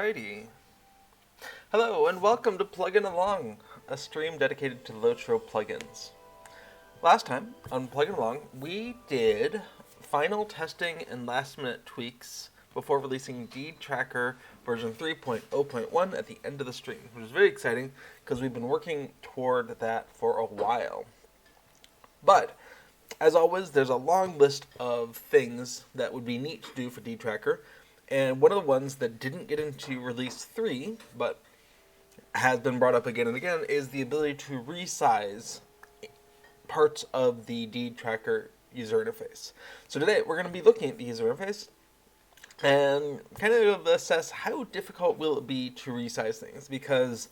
Alrighty. Hello and welcome to Plugin Along, a stream dedicated to LOTRO plugins. Last time on Plugin Along, we did final testing and last minute tweaks before releasing Deed Tracker version 3.0.1 at the end of the stream, which is very exciting because we've been working toward that for a while. But as always, there's a long list of things that would be neat to do for Deed Tracker. And one of the ones that didn't get into release 3, but has been brought up again and again, is the ability to resize parts of the Deed Tracker user interface. So today we're going to be looking at the user interface and kind of assess how difficult will it be to resize things. Because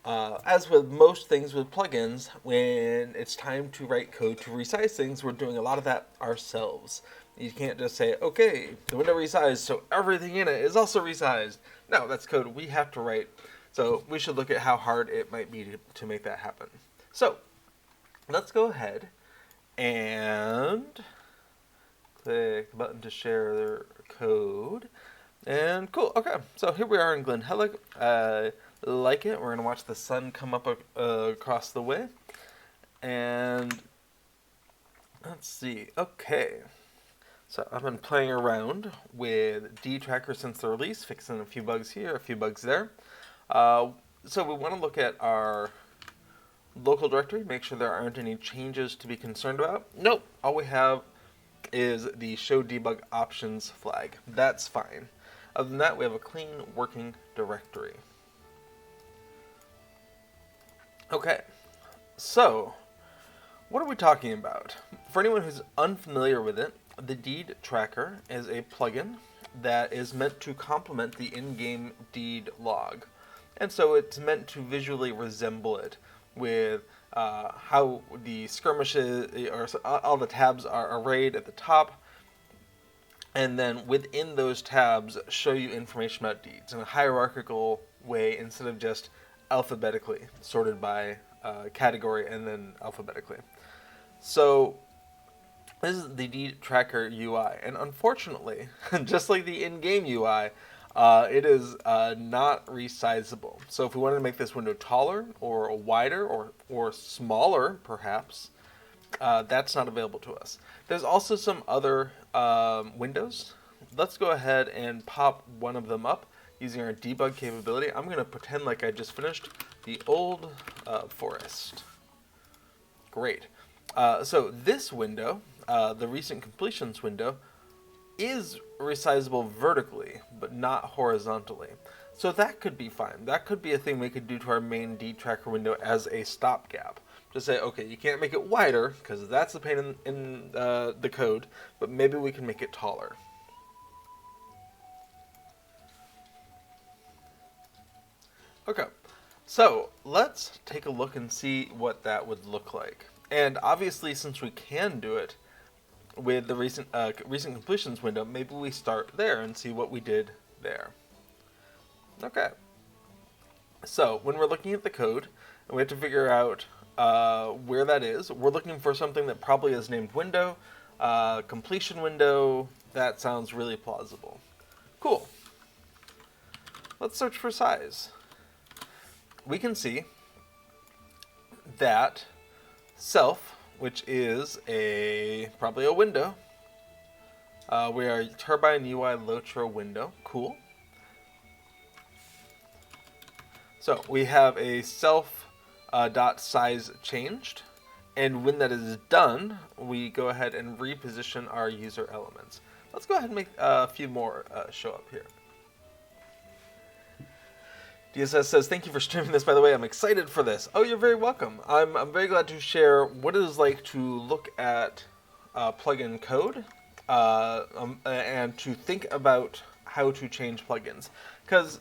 as with most things with plugins, when it's time to write code to resize things, we're doing a lot of that ourselves. You can't just say, okay, the window resized, so everything in it is also resized. No, that's code we have to write. So we should look at how hard it might be to make that happen. So let's go ahead and click the button to share their code. And cool, okay, so here we are in Glen Helig. Like it, we're going to watch the sun come up across the way. And let's see, okay. So I've been playing around with Deed Tracker since the release, fixing a few bugs here, a few bugs there. So we want to look at our local directory, make sure there aren't any changes to be concerned about. Nope, all we have is the show debug options flag. That's fine. Other than that, we have a clean working directory. Okay, so what are we talking about? For anyone who's unfamiliar with it, the Deed Tracker is a plugin that is meant to complement the in-game Deed log. And so it's meant to visually resemble it with how the skirmishes, or all the tabs are arrayed at the top, and then within those tabs show you information about deeds in a hierarchical way instead of just alphabetically sorted by category and then alphabetically. So this is the Deed Tracker UI, and unfortunately, just like the in-game UI, it is not resizable. So if we wanted to make this window taller or wider or smaller, perhaps, that's not available to us. There's also some other windows. Let's go ahead and pop one of them up using our debug capability. I'm going to pretend like I just finished the old forest. Great. So this window, the recent completions window, is resizable vertically, but not horizontally. So that could be fine. That could be a thing we could do to our main Deed Tracker window as a stopgap. Just say, okay, you can't make it wider, because that's the pain in the code, but maybe we can make it taller. Okay, so let's take a look and see what that would look like. And obviously, since we can do it with the recent completions window, maybe we start there and see what we did there. Okay. So when we're looking at the code, and we have to figure out where that is, we're looking for something that probably is named window, completion window. That sounds really plausible. Cool. Let's search for size. We can see that self, which is probably a window. We are Turbine UI LOTRO window. Cool. So we have a self dot size changed, and when that is done, we go ahead and reposition our user elements. Let's go ahead and make a few more show up here. DSS says, thank you for streaming this, by the way. I'm excited for this. Oh, you're very welcome. I'm very glad to share what it is like to look at plugin code and to think about how to change plugins. Because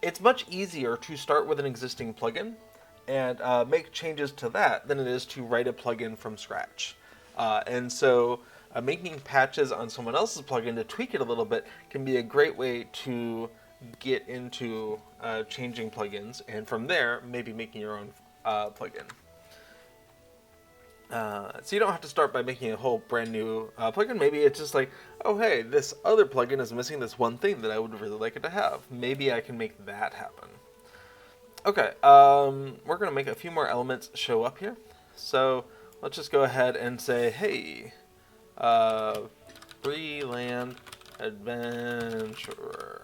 it's much easier to start with an existing plugin and make changes to that than it is to write a plugin from scratch. And so making patches on someone else's plugin to tweak it a little bit can be a great way to get into changing plugins, and from there maybe making your own plugin. So you don't have to start by making a whole brand new plugin. Maybe it's just like, oh hey, this other plugin is missing this one thing that I would really like it to have. Maybe I can make that happen. Okay, we're going to make a few more elements show up here. So let's just go ahead and say, hey, Freeland Adventurer.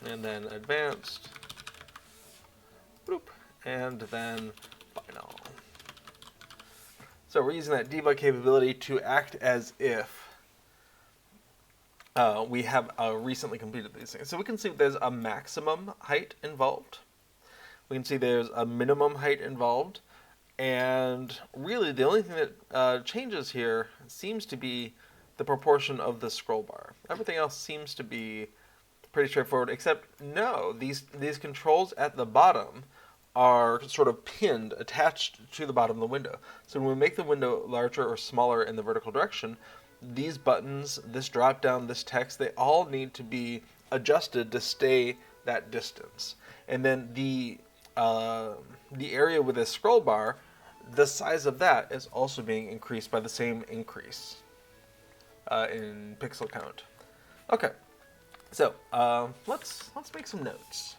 And then advanced. Boop. And then final. So we're using that debug capability to act as if we have recently completed these things. So we can see there's a maximum height involved. We can see there's a minimum height involved. And really the only thing that changes here seems to be the proportion of the scroll bar. Everything else seems to be pretty straightforward, except no, these controls at the bottom are sort of pinned, attached to the bottom of the window. So when we make the window larger or smaller in the vertical direction, these buttons, this drop down, this text, they all need to be adjusted to stay that distance. And then the area with this scroll bar, the size of that is also being increased by the same increase in pixel count. Okay. So let's make some notes.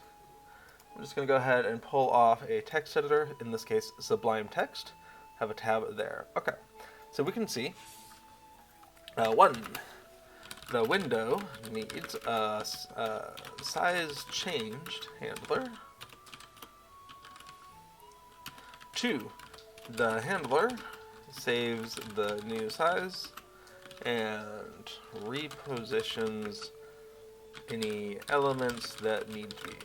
I'm just going to go ahead and pull off a text editor, in this case Sublime Text, have a tab there. Okay, so we can see, 1, the window needs a size changed handler. 2, the handler saves the new size and repositions any elements that need to be.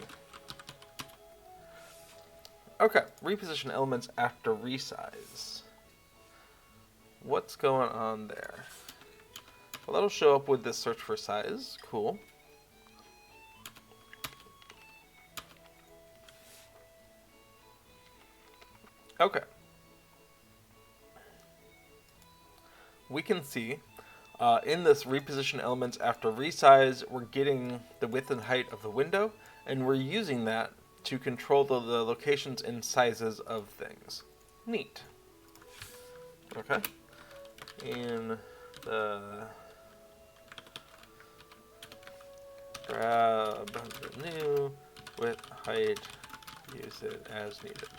Okay, reposition elements after resize. What's going on there? Well, that'll show up with this search for size. Cool. Okay. We can see in this reposition elements after resize, we're getting the width and height of the window, and we're using that to control the locations and sizes of things. Neat. Okay. In the grab the new width, height, use it as needed.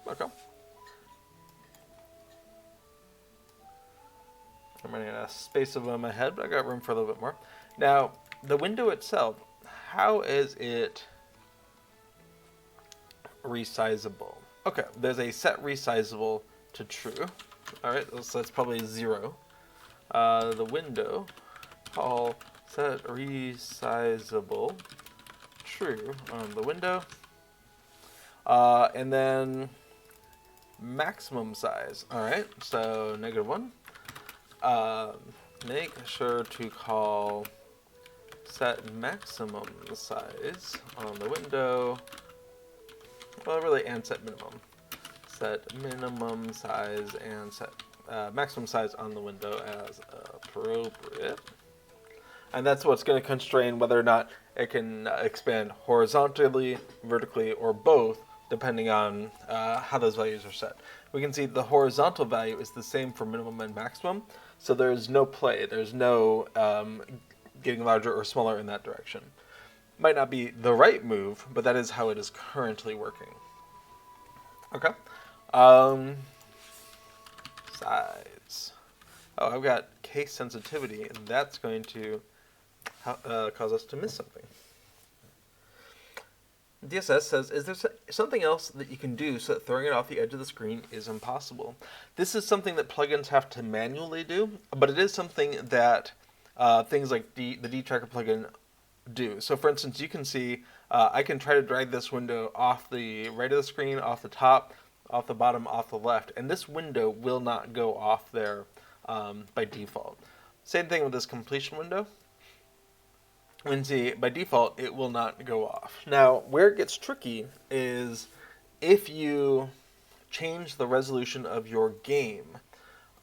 Okay. I'm running out of space over my head, but I got room for a little bit more. Now, the window itself, how is it resizable? Okay, there's a set resizable to true. Alright, so that's probably 0. The window, call set resizable true on the window. And then maximum size. Alright, so -1. Make sure to call set maximum size on the window. Well, really, and set minimum. Set minimum size and set maximum size on the window as appropriate. And that's what's going to constrain whether or not it can expand horizontally, vertically, or both, depending on how those values are set. We can see the horizontal value is the same for minimum and maximum, so there's no play. There's no getting larger or smaller in that direction. Might not be the right move, but that is how it is currently working. Okay. Size. Oh, I've got case sensitivity, and that's going to cause us to miss something. DSS says, is there something else that you can do so that throwing it off the edge of the screen is impossible? This is something that plugins have to manually do, but it is something that things like the dTracker plugin do. So for instance, you can see I can try to drag this window off the right of the screen, off the top, off the bottom, off the left, and this window will not go off there by default. Same thing with this completion window. And see, by default, it will not go off. Now, where it gets tricky is if you change the resolution of your game.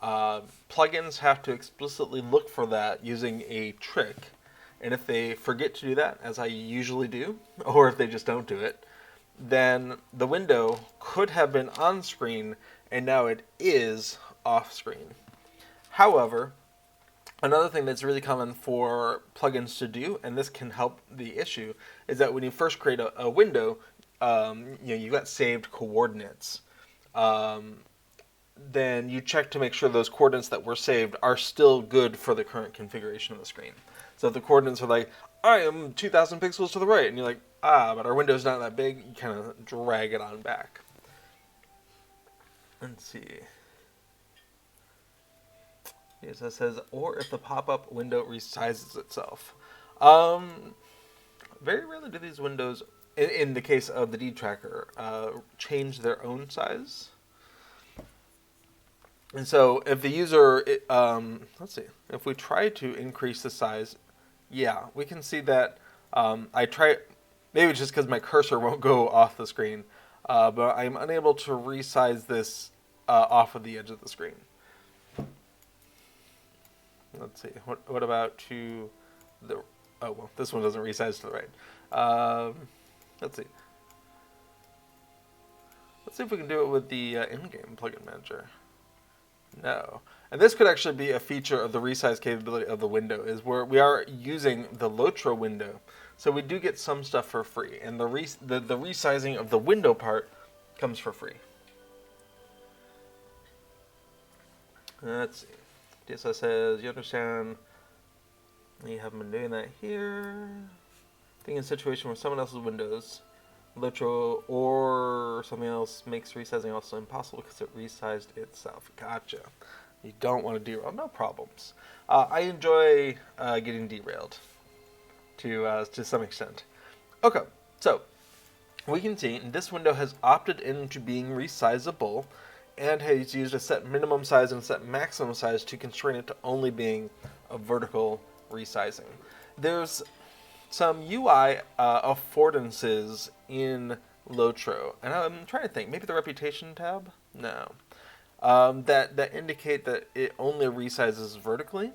Plugins have to explicitly look for that using a trick. And if they forget to do that, as I usually do, or if they just don't do it, then the window could have been on screen and now it is off screen. However, another thing that's really common for plugins to do, and this can help the issue, is that when you first create a window, you've got saved coordinates. Then you check to make sure those coordinates that were saved are still good for the current configuration of the screen. So if the coordinates are like, I am 2,000 pixels to the right, and you're like, but our window's not that big, you kind of drag it on back. Let's see. Yes, that says, or if the pop-up window resizes itself. Very rarely do these windows, in the case of the D tracker, change their own size. And so if the user, let's see, if we try to increase the size, yeah, we can see that maybe it's just because my cursor won't go off the screen, but I'm unable to resize this off of the edge of the screen. Let's see, what about to the, oh, well, this one doesn't resize to the right. Let's see. Let's see if we can do it with the in-game plugin manager. No. And this could actually be a feature of the resize capability of the window, is where we are using the LOTRO window. So we do get some stuff for free, and the resizing of the window part comes for free. Let's see. DSS says, you understand, you haven't been doing that here. I think in a situation where someone else's windows, LOTRO or something else makes resizing also impossible because it resized itself. Gotcha. You don't want to derail. No problems. I enjoy getting derailed to some extent. Okay, so we can see this window has opted into being resizable and has used a set minimum size and a set maximum size to constrain it to only being a vertical resizing. There's some UI affordances in LOTRO, and I'm trying to think, maybe the reputation tab? No. That indicate that it only resizes vertically.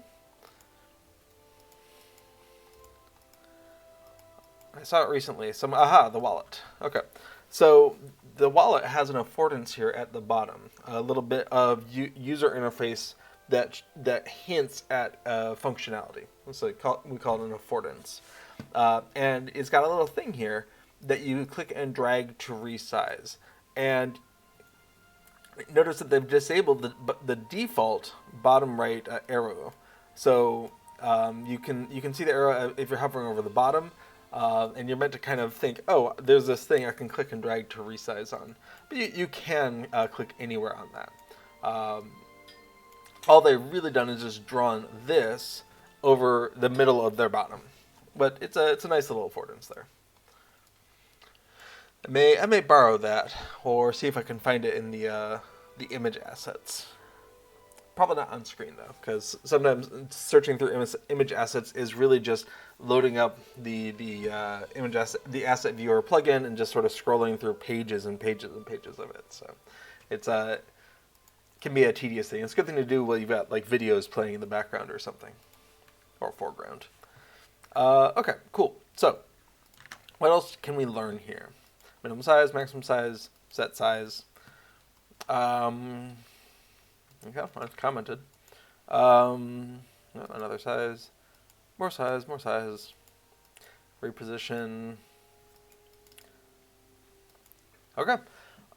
I saw it recently. The wallet. Okay. So the wallet has an affordance here at the bottom. A little bit of user interface that hints at functionality. So we call it an affordance. And it's got a little thing here that you click and drag to resize. And notice that they've disabled the default bottom right arrow. So you can see the arrow if you're hovering over the bottom. And you're meant to kind of think, oh, there's this thing I can click and drag to resize on. But you can click anywhere on that. All they've really done is just drawn this over the middle of their bottom. But it's a nice little affordance there. I may borrow that, or see if I can find it in the image assets. Probably not on screen though, because sometimes searching through image assets is really just loading up the asset viewer plugin and just sort of scrolling through pages and pages and pages of it. So it's can be a tedious thing. It's a good thing to do while you've got like videos playing in the background or something, or foreground. Okay, cool. So what else can we learn here? Minimum size, maximum size, set size. Okay, I've commented. Another size. More size, more size. Reposition. Okay.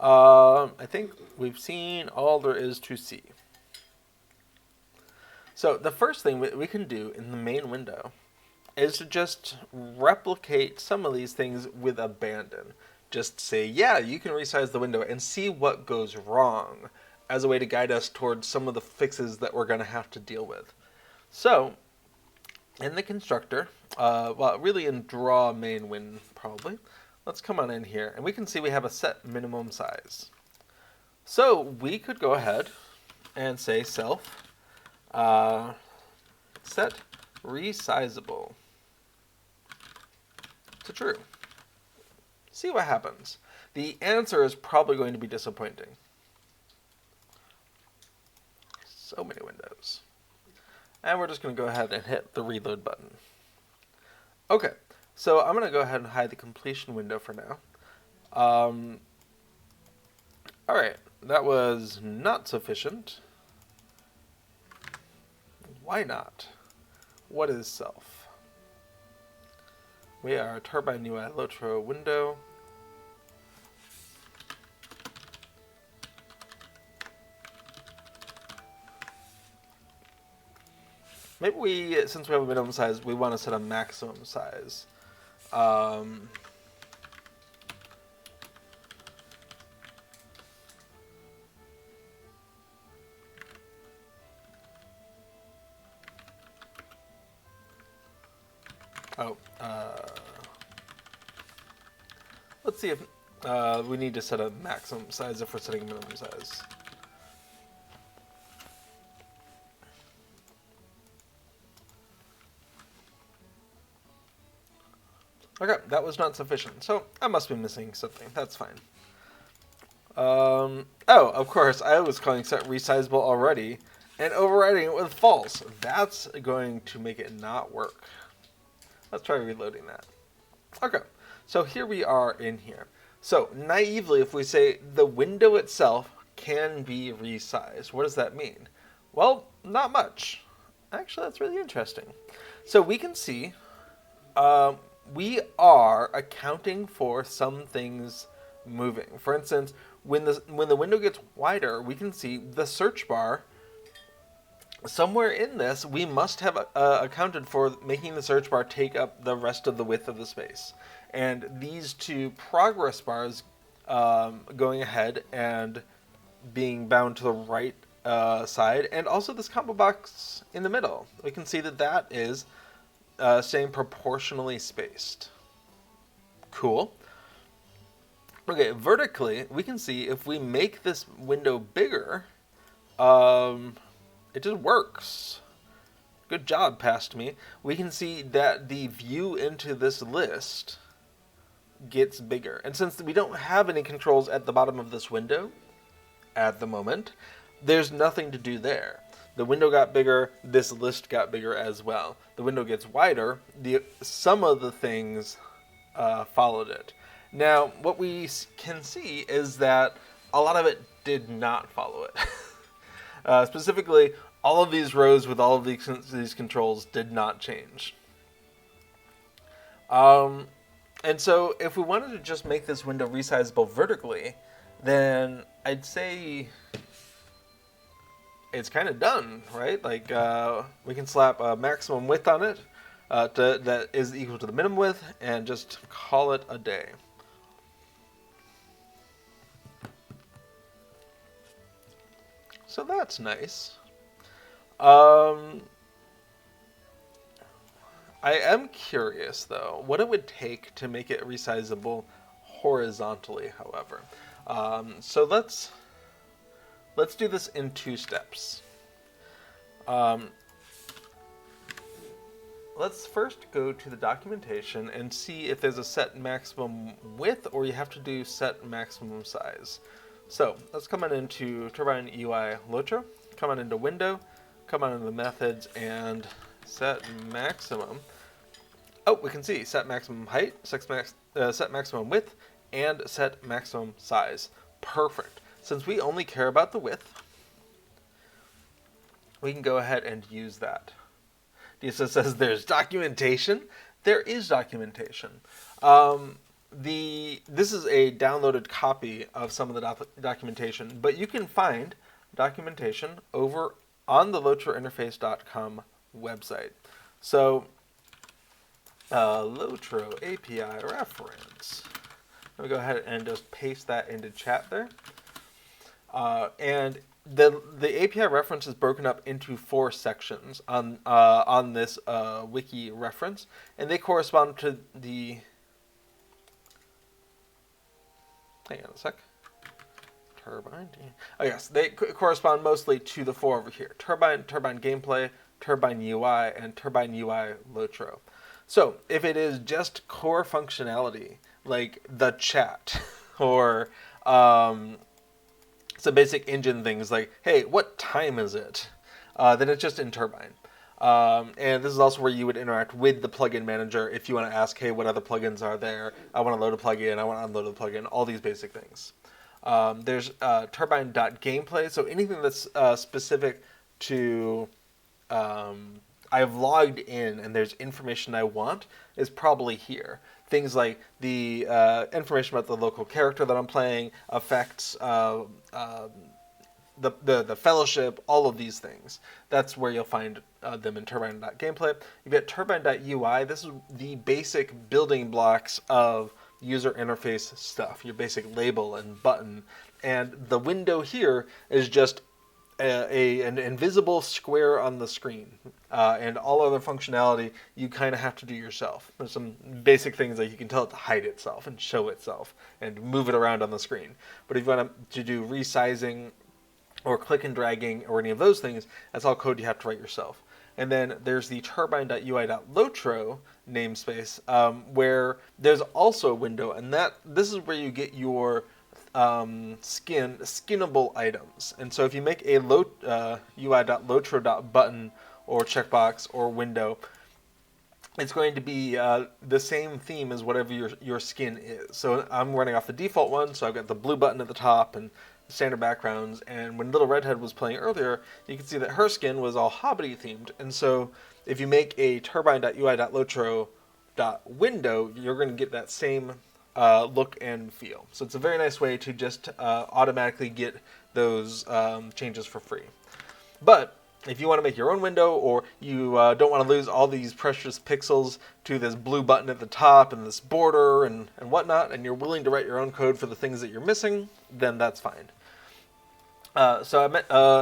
I think we've seen all there is to see. So the first thing we can do in the main window is to just replicate some of these things with abandon. Just say, yeah, you can resize the window and see what goes wrong as a way to guide us towards some of the fixes that we're going to have to deal with. So, in the constructor, really in draw main win probably, let's come on in here and we can see we have a set minimum size. So we could go ahead and say self set resizable to true. See what happens. The answer is probably going to be disappointing. So many windows. And we're just going to go ahead and hit the reload button. Okay, so I'm going to go ahead and hide the completion window for now. All right, that was not sufficient. Why not? What is self? We are turbine UI LOTRO window. Maybe we, since we have a minimum size, we want to set a maximum size. Let's see if we need to set a maximum size if we're setting a minimum size. Okay, that was not sufficient, so I must be missing something. That's fine. Oh, of course, I was calling set resizable already and overriding it with false. That's going to make it not work. Let's try reloading that. Okay, so here we are in here. So naively, if we say the window itself can be resized, what does that mean? Well, not much. Actually, that's really interesting. So we can see we are accounting for some things moving. For instance, when the window gets wider, we can see the search bar. Somewhere in this, we must have accounted for making the search bar take up the rest of the width of the space. And these two progress bars going ahead and being bound to the right side, and also this combo box in the middle. We can see that that is staying proportionally spaced. Cool. Okay, vertically, we can see if we make this window bigger, it just works. Good job, past me. We can see that the view into this list gets bigger. And since we don't have any controls at the bottom of this window at the moment, there's nothing to do there. The window got bigger, this list got bigger as well. The window gets wider, some of the things followed it. Now, what we can see is that a lot of it did not follow it. Specifically, all of these rows with all of these controls did not change. And so if we wanted to just make this window resizable vertically, then I'd say it's kind of done, right? Like, we can slap a maximum width on it that is equal to the minimum width and just call it a day. So that's nice. I am curious, though, what it would take to make it resizable horizontally, however. So let's do this in 2 steps. Let's first go to the documentation and see if there's a set maximum width or you have to do set maximum size. So let's come on into Turbine UI LOTRO, come on into Window, come on into the methods and set maximum. Oh, we can see set maximum height, set maximum width, and set maximum size. Perfect. Since we only care about the width, we can go ahead and use that. DSO says there's documentation. There is documentation. This is a downloaded copy of some of the documentation, but you can find documentation over on the LOTROinterface.com website. So, LOTRO API reference. I'm going to go ahead and just paste that into chat there. And the API reference is broken up into 4 sections on this wiki reference, and they correspond to the. Hang on a sec. Turbine. Oh yes, they correspond mostly to the 4 over here: Turbine Gameplay, Turbine UI, and Turbine UI LOTRO. So if it is just core functionality like the chat or some basic engine things like, hey, what time is it? Then it's just in Turbine. And this is also where you would interact with the plugin manager if you want to ask, hey, what other plugins are there? I want to load a plugin. I want to unload a plugin. All these basic things. There's turbine.gameplay. So anything that's specific to I've logged in and there's information I want is probably here. Things like the information about the local character that I'm playing, effects, the fellowship, all of these things. That's where you'll find them in turbine.gameplay. You've got turbine.ui. This is the basic building blocks of user interface stuff, your basic label and button. And the window here is just an invisible square on the screen. And all other functionality you kind of have to do yourself. There's some basic things like you can tell it to hide itself and show itself and move it around on the screen. But if you want to do resizing or click and dragging or any of those things, that's all code you have to write yourself. And then there's the turbine.ui.lotro namespace, where there's also a window, and this is where you get your skinnable items. And so if you make a UI.lotro.button or checkbox or window, it's going to be the same theme as whatever your skin is. So I'm running off the default one, so I've got the blue button at the top and standard backgrounds. And when Little Redhead was playing earlier, you can see that her skin was all Hobbity themed. And so if you make a turbine.ui.lotro.window, you're going to get that same look and feel. So it's a very nice way to just automatically get those changes for free. But if you want to make your own window, or you don't want to lose all these precious pixels to this blue button at the top and this border and whatnot, and you're willing to write your own code for the things that you're missing, then that's fine. So I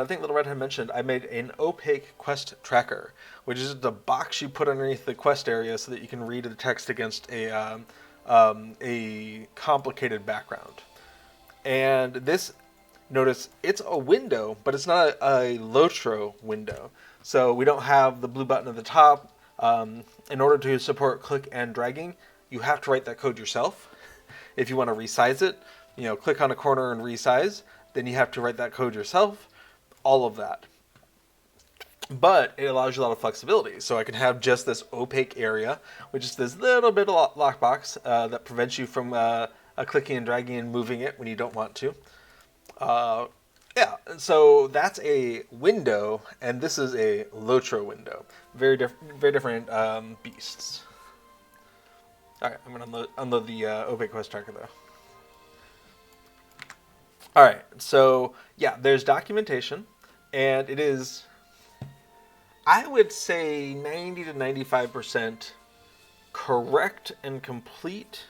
think Little Red had mentioned I made an opaque quest tracker, which is the box you put underneath the quest area so that you can read the text against a complicated background. And this, notice, it's a window, but it's not a LOTRO window. So we don't have the blue button at the top. In order to support click and dragging, you have to write that code yourself. If you want to resize it, click on a corner and resize, then you have to write that code yourself. All of that. But it allows you a lot of flexibility. So I can have just this opaque area, which is this little bit of lockbox that prevents you from clicking and dragging and moving it when you don't want to. So that's a window, and this is a LOTRO window. Very different beasts. All right, I'm gonna unload the opaque quest tracker though. All right, so yeah, there's documentation, and it is, I would say, 90 to 95% correct and complete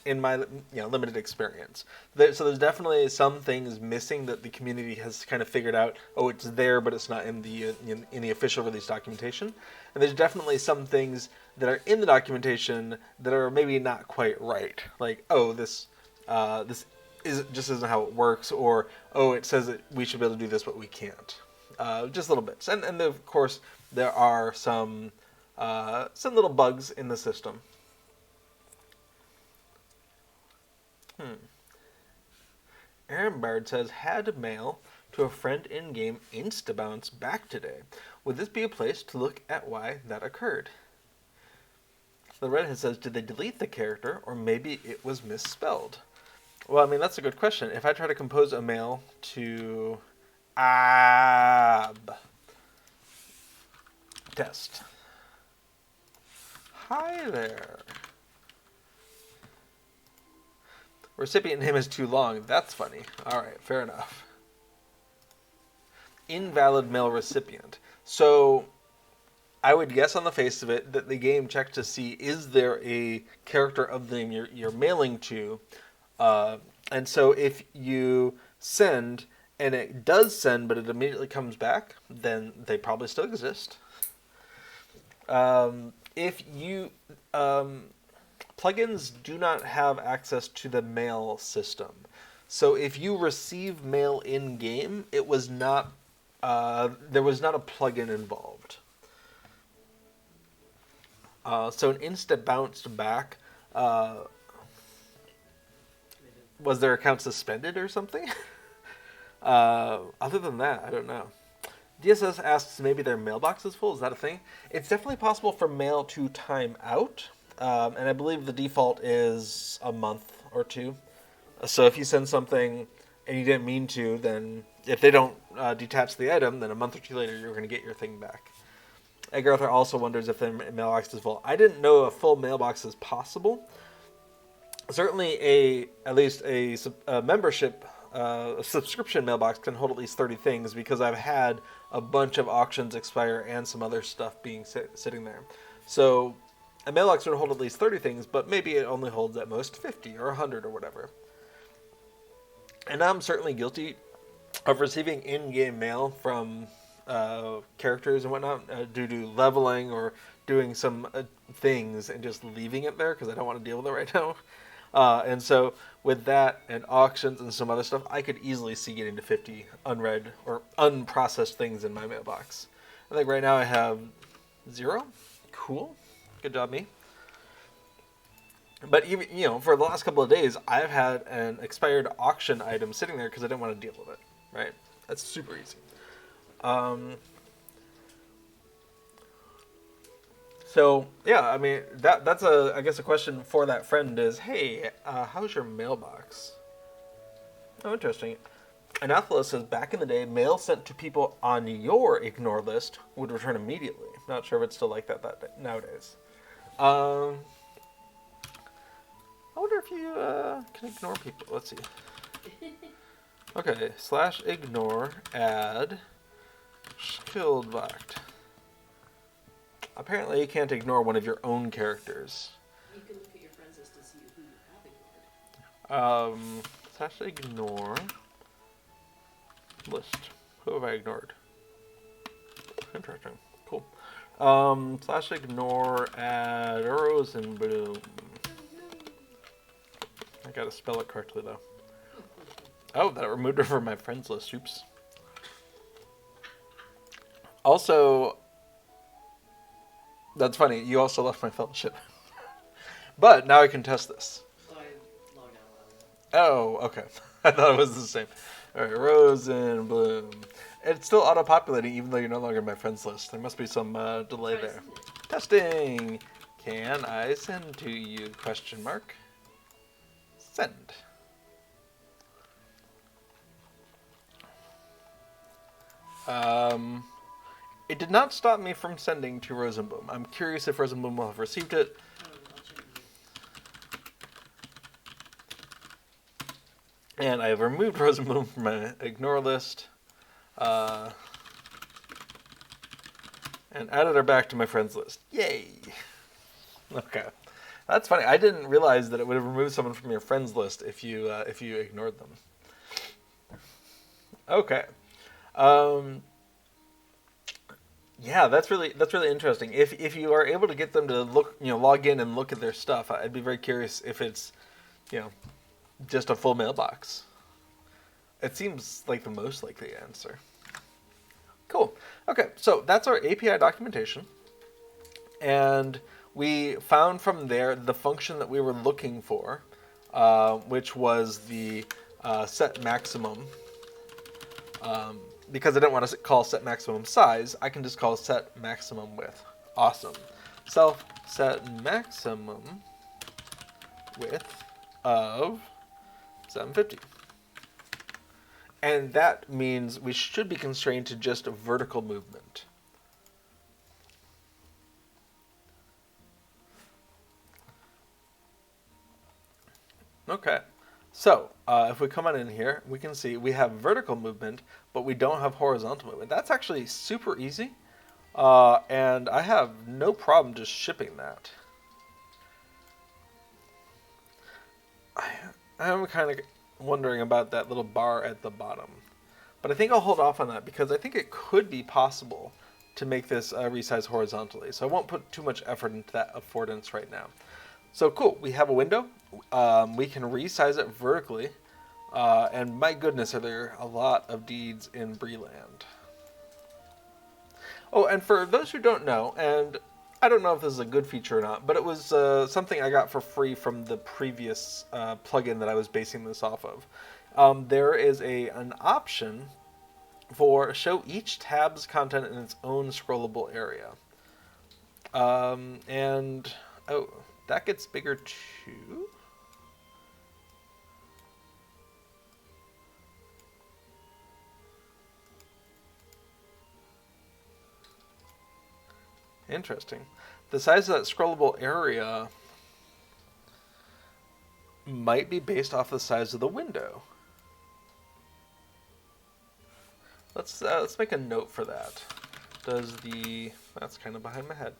in my limited experience. So there's definitely some things missing that the community has kind of figured out. Oh, it's there, but it's not in the official release documentation. And there's definitely some things that are in the documentation that are maybe not quite right. Like, oh, this just isn't how it works, or oh, it says that we should be able to do this, but we can't. Just little bits, and of course there are some little bugs in the system. Aaron Bard says, had mail to a friend in-game insta-bounce back today. Would this be a place to look at why that occurred? The Redhead says, did they delete the character, or maybe it was misspelled? Well, I mean, that's a good question. If I try to compose a mail to Ab test. Hi there. Recipient name is too long. That's funny. All right, fair enough. Invalid mail recipient. So I would guess on the face of it that the game checked to see, is there a character of the name you're mailing to? And so if you send and it does send, but it immediately comes back, then they probably still exist. If you plugins do not have access to the mail system, so if you receive mail in game, it was not there was not a plugin involved. So an insta bounced back. Was their account suspended or something? Other than that, I don't know. DSS asks maybe their mailbox is full. Is that a thing? It's definitely possible for mail to time out. And I believe the default is a month or two. So if you send something and you didn't mean to, then if they don't detach the item, then a month or two later you're going to get your thing back. Edgar Arthur also wonders if their mailbox is full. I didn't know a full mailbox is possible. Certainly at least a membership, a subscription mailbox can hold at least 30 things, because I've had a bunch of auctions expire and some other stuff being sitting there. So a mailbox would hold at least 30 things, but maybe it only holds at most 50 or 100 or whatever. And I'm certainly guilty of receiving in-game mail from characters and whatnot due to leveling or doing some things and just leaving it there because I don't want to deal with it right now. And so with that and auctions and some other stuff, I could easily see getting to 50 unread or unprocessed things in my mailbox. I think right now I have 0. Cool. Good job, me. But even, for the last couple of days, I've had an expired auction item sitting there because I didn't want to deal with it, right? That's super easy. So yeah, I mean that's I guess a question for that friend is, hey, how's your mailbox? Oh, interesting. Anatholos says, back in the day, mail sent to people on your ignore list would return immediately. Not sure if it's still like that nowadays. I wonder if you can ignore people. Let's see. Okay, /ignore add Schildwacht. Apparently you can't ignore one of your own characters. You can look at your friends list to see who you have ignored. /ignore list. Who have I ignored? Interesting. Cool. /ignore add Rosenbloom. I gotta spell it correctly though. Oh, that removed her from my friends list. Oops. Also, that's funny. You also left my fellowship. But now I can test this. So I logged out. Oh, okay. I thought it was the same. All right, Rosenbloom. It's still auto-populating even though you're no longer in my friends list. There must be some delay there. Testing. Can I send to you? ? Send. It did not stop me from sending to Rosenbloom. I'm curious if Rosenbloom will have received it. And I have removed Rosenbloom from my ignore list. And added her back to my friends list. Yay! Okay. That's funny. I didn't realize that it would have removed someone from your friends list if you ignored them. Okay. Yeah, that's really interesting. If you are able to get them to log in and look at their stuff, I'd be very curious if it's, just a full mailbox. It seems like the most likely answer. Cool. Okay, so that's our API documentation. And we found from there the function that we were looking for, which was the set maximum. Because I didn't want to call set maximum size, I can just call set maximum width. Awesome. Self set maximum width of 750. And that means we should be constrained to just vertical movement. Okay. So, if we come on in here, we can see we have vertical movement, but we don't have horizontal movement. That's actually super easy, and I have no problem just shipping that. I'm kind of wondering about that little bar at the bottom, but I think I'll hold off on that because I think it could be possible to make this resize horizontally, so I won't put too much effort into that affordance right now. So cool, we have a window. We can resize it vertically. And my goodness, are there a lot of deeds in Breeland. Oh, and for those who don't know, and I don't know if this is a good feature or not, but it was something I got for free from the previous plugin that I was basing this off of. There is an option for show each tab's content in its own scrollable area. And oh, that gets bigger too. Interesting. The size of that scrollable area might be based off the size of the window. Let's make a note for that. That's kind of behind my head.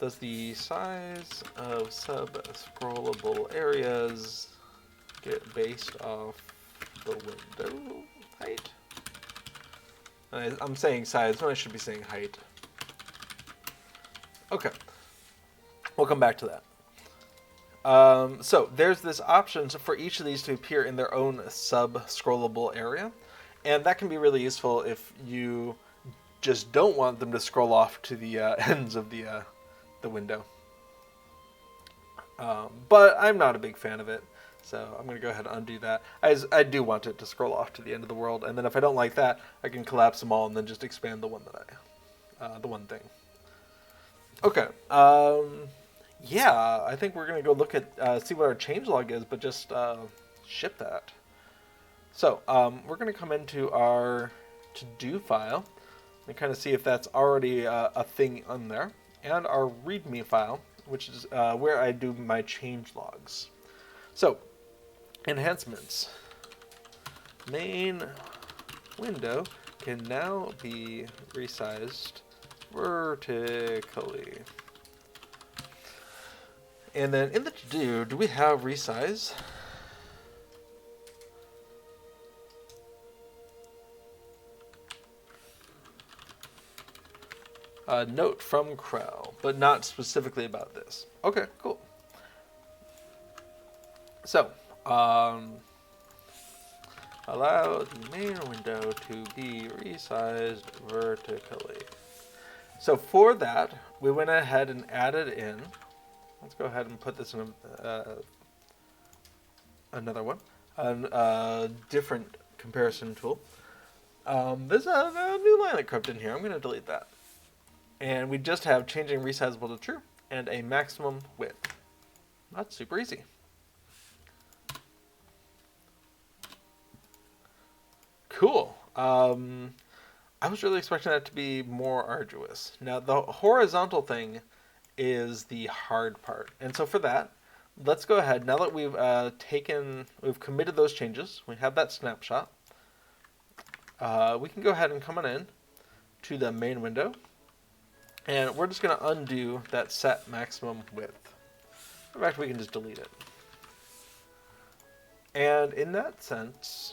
Does the size of sub-scrollable areas get based off the window height? I'm saying size when I should be saying height. Okay, we'll come back to that. So there's this option for each of these to appear in their own sub-scrollable area. And that can be really useful if you just don't want them to scroll off to the ends of the window. But I'm not a big fan of it, so I'm going to go ahead and undo that. I do want it to scroll off to the end of the world, and then if I don't like that, I can collapse them all and then just expand the one the one thing. Okay. Yeah, I think we're going to go look at see what our changelog is, but just ship that. So we're going to come into our to-do file and kind of see if that's already a thing on there, and our README file, which is where I do my changelogs. So, enhancements. Main window can now be resized vertically. And then in the to-do, do we have resize? Note from Krell, but not specifically about this. Okay, cool. So, allow the main window to be resized vertically. So for that, we went ahead and added in. Let's go ahead and put this in another one, a different comparison tool. There's a new line that crept in here. I'm going to delete that. And we just have changing resizable to true and a maximum width. That's super easy. Cool. I was really expecting that to be more arduous. Now, the horizontal thing is the hard part. And so for that, let's go ahead. Now that we've committed those changes, we have that snapshot, we can go ahead and come on in to the main window. And we're just going to undo that set maximum width. In fact, we can just delete it. And in that sense,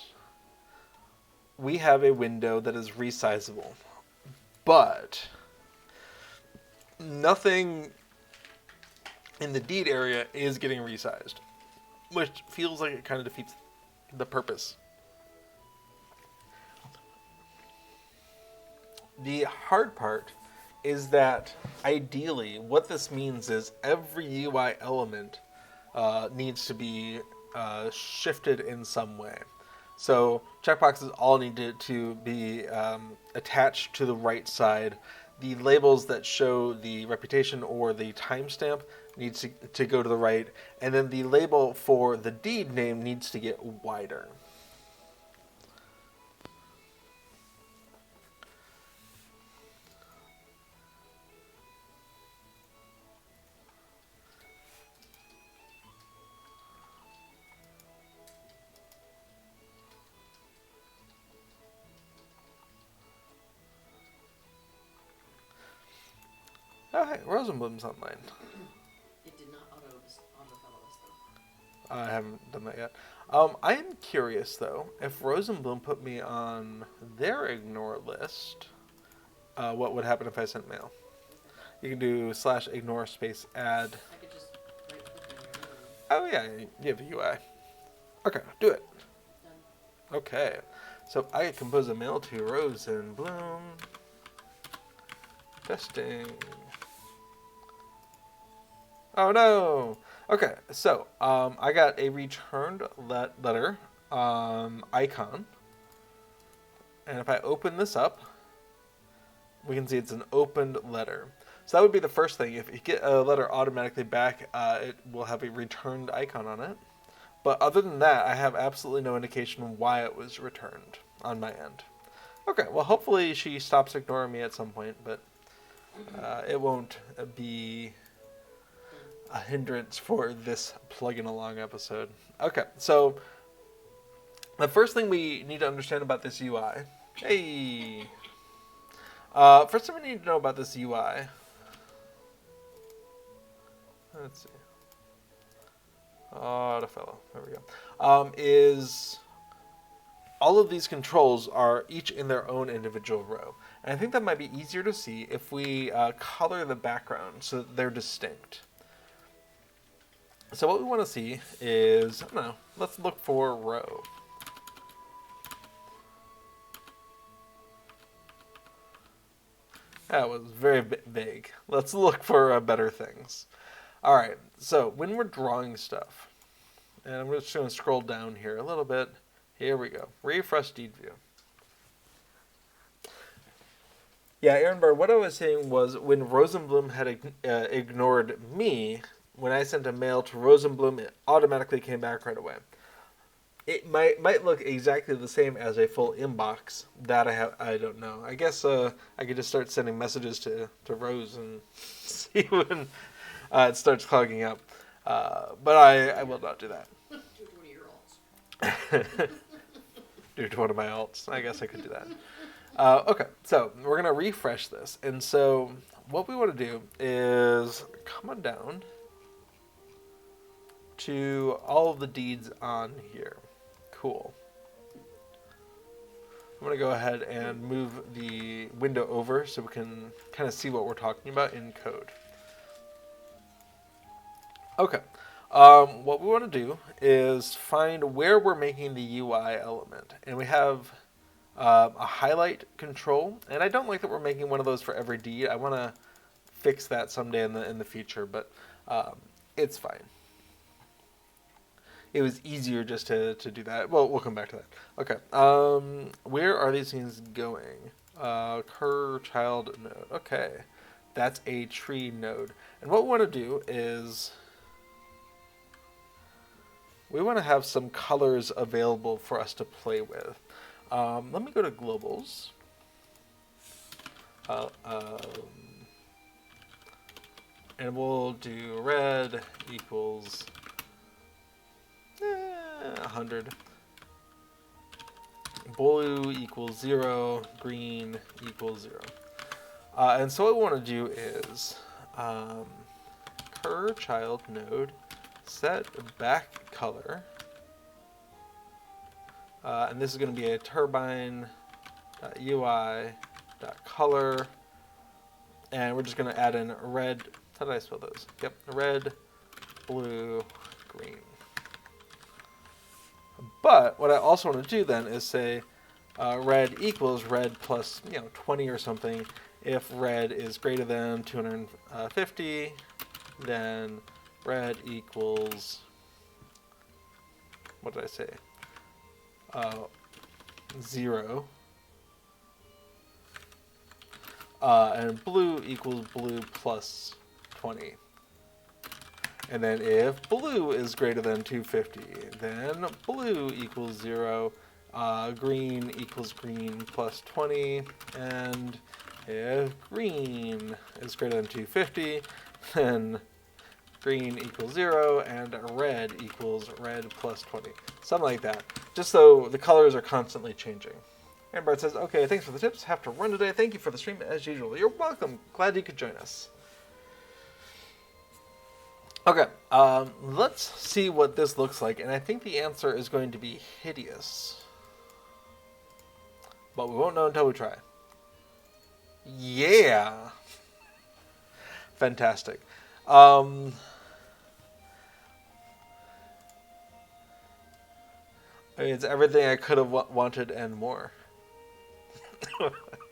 we have a window that is resizable. But nothing in the deed area is getting resized, which feels like it kind of defeats the purpose. The hard part is that ideally what this means is every UI element needs to be shifted in some way. So checkboxes all need to be attached to the right side. The labels that show the reputation or the timestamp needs to go to the right, and then the label for the deed name needs to get wider. Oh, hey, Rosenblum's online. It did not auto-fill us, though. I haven't done that yet. I am curious, though, if Rosenblum put me on their ignore list, what would happen if I sent mail? You can do /ignore space add. I could just right-click Oh, on your yeah, you have a UI. Okay, do it. Done. Okay, so I compose a mail to Rosenblum. Testing. Oh no! Okay, so I got a returned letter icon, And if I open this up, we can see it's an opened letter. So that would be the first thing. If you get a letter automatically back, it will have a returned icon on it. But other than that, I have absolutely no indication why it was returned on my end. Okay, well, hopefully she stops ignoring me at some point, but it won't be a hindrance for this Plugin Along episode. Okay, so the first thing we need to understand about this UI... Hey! First thing we need to know about this UI... Let's see. Autofellow. There we go. Is all of these controls are each in their own individual row. And I think that might be easier to see if we color the background so that they're distinct. So what we want to see is, I don't know, let's look for row. That was very vague. Let's look for better things. All right, so when we're drawing stuff, and I'm just going to scroll down here a little bit. Here we go. Refresh deed view. Yeah, Aaron Bird, what I was saying was when Rosenblum had ignored me, when I sent a mail to Rosenblum, it automatically came back right away. It might look exactly the same as a full inbox. That I don't know. I guess I could just start sending messages to Rose and see when it starts clogging up. But I will not do that. Do it to one of your alts. Do it to one of my alts. I guess I could do that. Okay, so we're going to refresh this. And so what we want to do is come on down to all of the deeds on here. Cool. I'm going to go ahead and move the window over so we can kind of see what we're talking about in code. Okay. What we want to do is find where we're making the UI element. And we have a highlight control. And I don't like that we're making one of those for every deed. I want to fix that someday in the future, but it's fine. It was easier just to do that. Well, we'll come back to that. Okay. Where are these things going? Cur child node. Okay. That's a tree node. And what we want to do is we want to have some colors available for us to play with. Let me go to globals. And we'll do red equals 100. Blue equals 0. Green equals 0. And so what we want to do is cur child node set back color. And this is going to be a turbine.ui.color. And we're just going to add in red. How did I spell those? Yep, red, blue, green. But what I also want to do then is say red equals red plus 20 or something. If red is greater than 250, then red equals, what did I say? 0. And blue equals blue plus 20. And then if blue is greater than 250, then blue equals 0, green equals green plus 20, and if green is greater than 250, then green equals 0, and red equals red plus 20. Something like that, just so the colors are constantly changing. And Bart says, okay, thanks for the tips. Have to run today. Thank you for the stream as usual. You're welcome. Glad you could join us. Okay, let's see what this looks like, and I think the answer is going to be hideous. But we won't know until we try. Yeah! Fantastic. It's everything I could have wanted and more.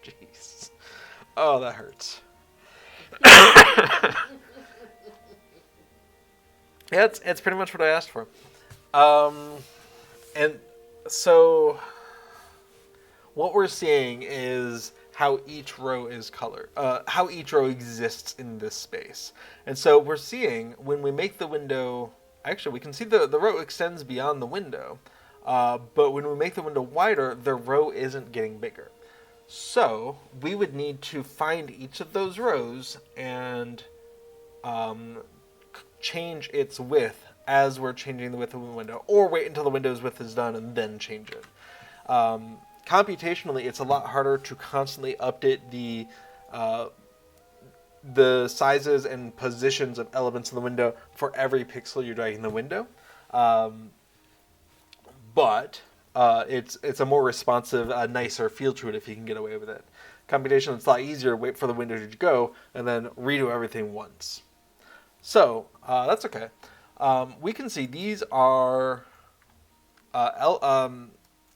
Jeez. Oh, that hurts. Yeah, it's pretty much what I asked for. And so what we're seeing is how each row is colored, how each row exists in this space. And so we're seeing when we make the window, actually we can see the row extends beyond the window, but when we make the window wider, the row isn't getting bigger. So we would need to find each of those rows and change its width as we're changing the width of the window, or wait until the window's width is done and then change it. Computationally, it's a lot harder to constantly update the sizes and positions of elements in the window for every pixel you're dragging the window. But it's a more responsive, nicer feel to it if you can get away with it. Computationally, it's a lot easier to wait for the window to go and then redo everything once. So that's okay. We can see these are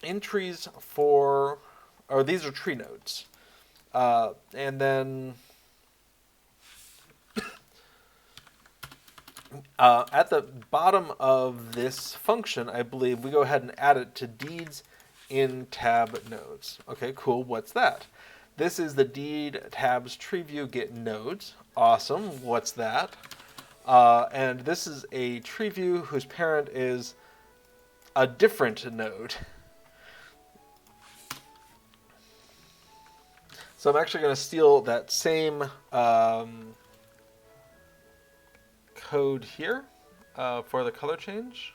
entries for, or these are tree nodes. And then at the bottom of this function, I believe we go ahead and add it to deeds in tab nodes. Okay, cool. What's that? This is the deed tabs tree view get nodes. Awesome. What's that? And this is a tree view whose parent is a different node. So I'm actually going to steal that same code here for the color change.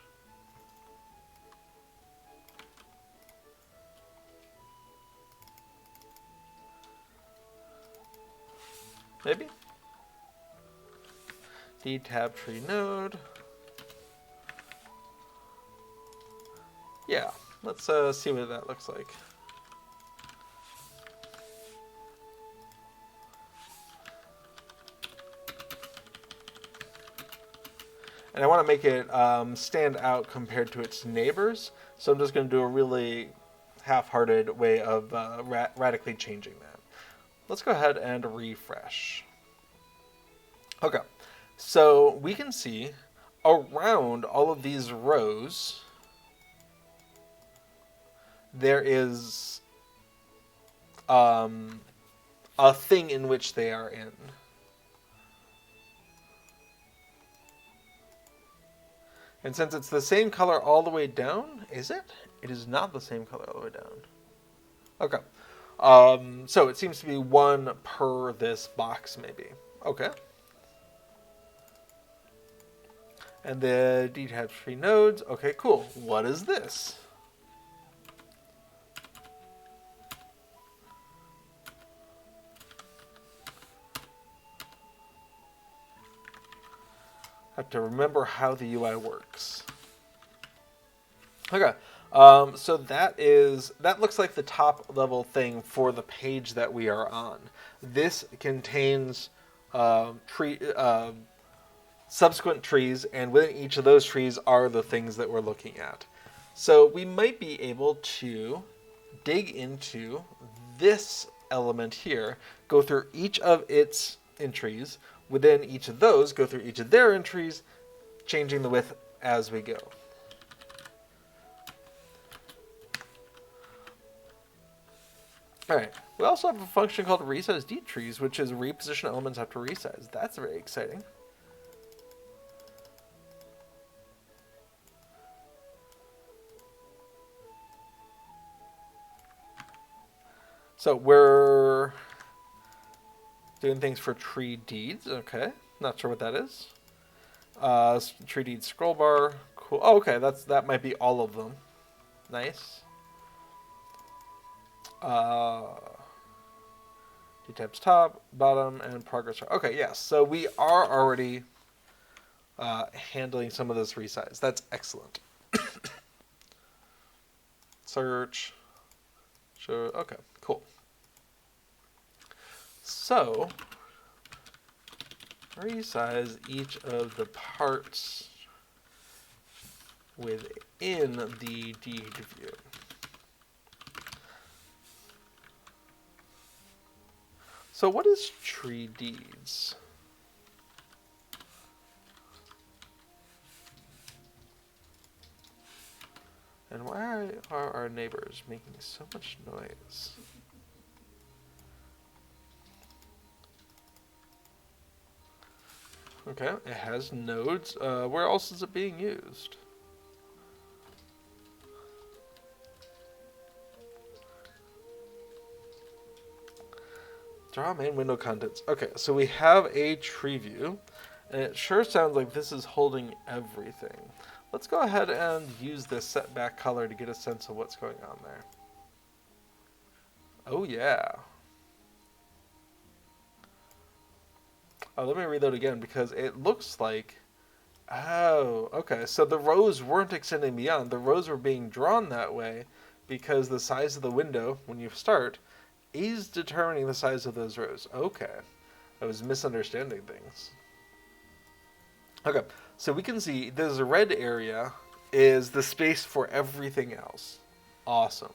Maybe? D tab tree node. Yeah, let's see what that looks like. And I want to make it stand out compared to its neighbors, so I'm just going to do a really half-hearted way of radically changing that. Let's go ahead and refresh. Okay, so we can see around all of these rows, there is a thing in which they are in. And since it's the same color all the way down, is it? It is not the same color all the way down. Okay. So it seems to be one per this box, maybe. Okay. And the detached tree nodes. Okay, cool. What is this? Have to remember how the UI works. Okay, so that looks like the top level thing for the page that we are on. This contains subsequent trees, and within each of those trees are the things that we're looking at. So we might be able to dig into this element here, go through each of its entries. Within each of those, go through each of their entries, changing the width as we go. All right. We also have a function called resize deed trees, which is reposition elements after resize. That's very exciting. So we're doing things for tree deeds. Okay, not sure what that is. Tree deed scroll bar. Cool. Oh, okay, that might be all of them. Nice. Tabs top, bottom, and progress. Okay, yes. So we are already handling some of this resize. That's excellent. Search. Sure. Okay, cool. So resize each of the parts within the deed view. So what is tree deeds? And why Why are our neighbors making so much noise? Okay, it has nodes. Where else is it being used? Draw main window contents. Okay, so we have a tree view, and it sure sounds like this is holding everything. Let's go ahead and use this setback color to get a sense of what's going on there. Oh yeah. Oh, let me reload again because it looks like... Oh, okay. So the rows weren't extending beyond. The rows were being drawn that way because the size of the window, when you start, is determining the size of those rows. Okay. I was misunderstanding things. Okay, so we can see this red area is the space for everything else. Awesome.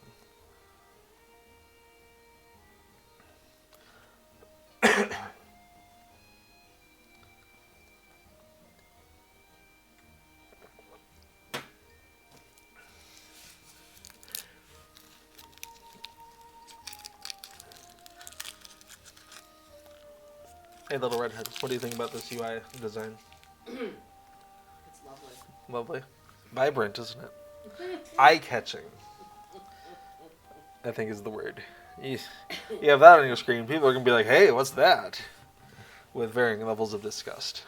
Hey, little redheads, what do you think about this UI design? It's lovely. Lovely. Vibrant, isn't it? Eye-catching, I think is the word. You have that on your screen, people are going to be like, hey, what's that? With varying levels of disgust.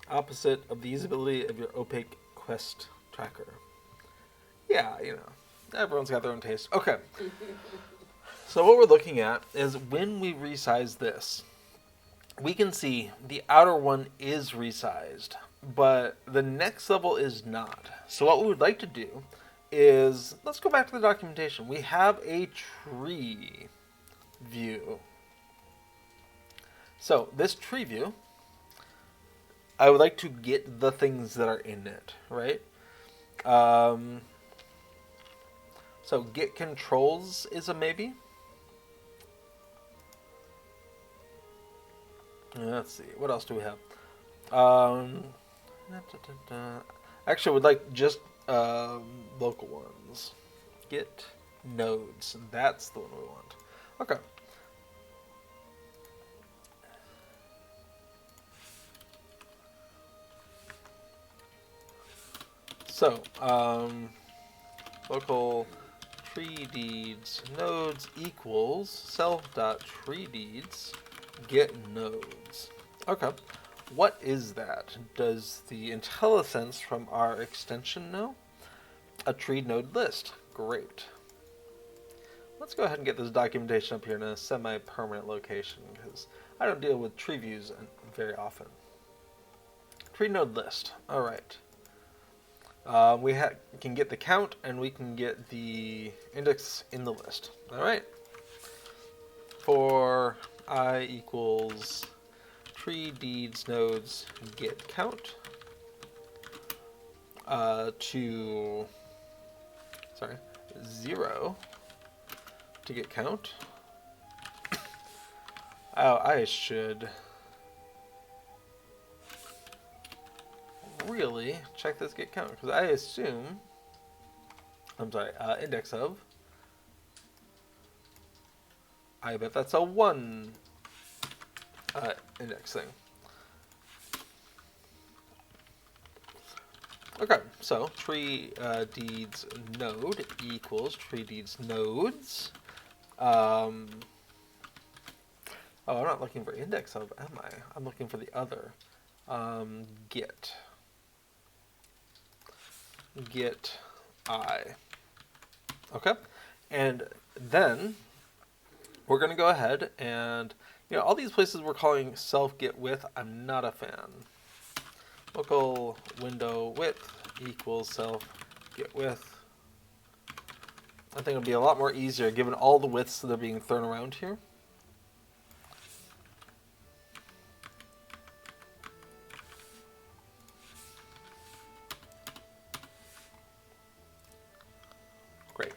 Opposite of the usability of your opaque quest tracker. Yeah, you know, everyone's got their own taste. Okay. So what we're looking at is when we resize this, we can see the outer one is resized, but the next level is not. So what we would like to do is, let's go back to the documentation. We have a tree view. So this tree view, I would like to get the things that are in it, right? So get controls is a maybe. Let's see, what else do we have? Actually, I would like just local ones. Get nodes. That's the one we want. Okay. So, local tree deeds nodes equals self.treedeeds get nodes. Okay. What is that? Does the IntelliSense from our extension know? A tree node list. Great. Let's go ahead and get this documentation up here in a semi-permanent location because I don't deal with tree views very often. Tree node list. All right. We can get the count and we can get the index in the list. All right. For I equals tree deeds nodes get count to 0 to get count. Oh, I should really check this get count because I assume index of, I bet that's a 1 index thing. Okay, so tree deeds node equals tree deeds nodes. Oh, I'm not looking for index of, am I? I'm looking for the other. Get I. Okay, and then we're going to go ahead and, all these places we're calling self get width, I'm not a fan. Local window width equals self get width. I think it'll be a lot more easier given all the widths that are being thrown around here. Great.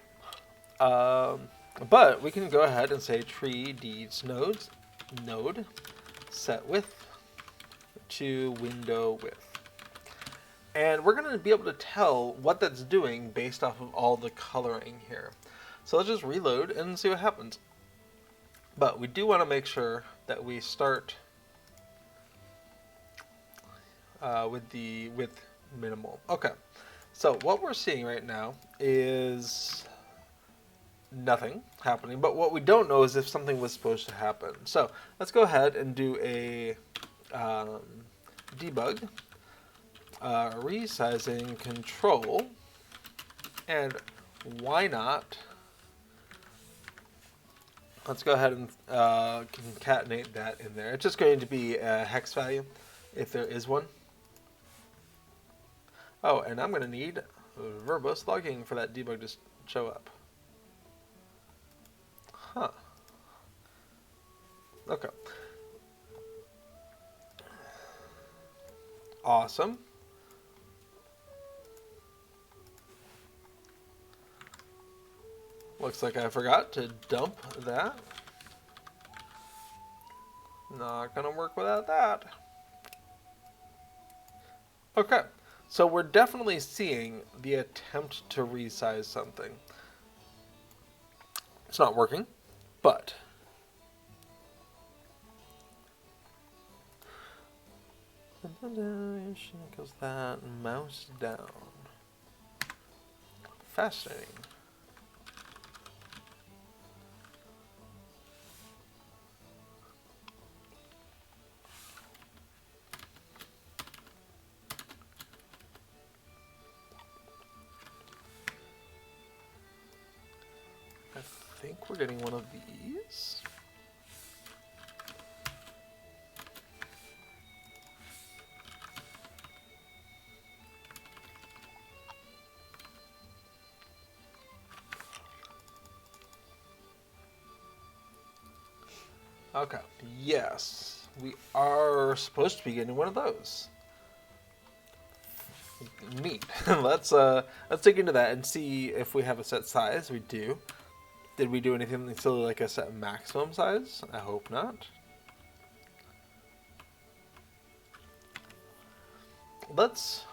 But we can go ahead and say tree deeds node set width to window width. And we're going to be able to tell what that's doing based off of all the coloring here. So let's just reload and see what happens. But we do want to make sure that we start with minimal. Okay, so what we're seeing right now is nothing happening, but what we don't know is if something was supposed to happen. So let's go ahead and do a debug resizing control, and why not, let's go ahead and concatenate that in there. It's just going to be a hex value if there is one. Oh, and I'm going to need verbose logging for that debug to show up. Huh. Okay. Awesome. Looks like I forgot to dump that. Not gonna work without that. Okay, so we're definitely seeing the attempt to resize something. It's not working, but goes that mouse down. Fascinating. I think we're getting one of these. Okay, yes, we are supposed to be getting one of those. Neat. Let's dig into that and see if we have a set size. We do. Did we do anything silly like a set maximum size? I hope not. Let's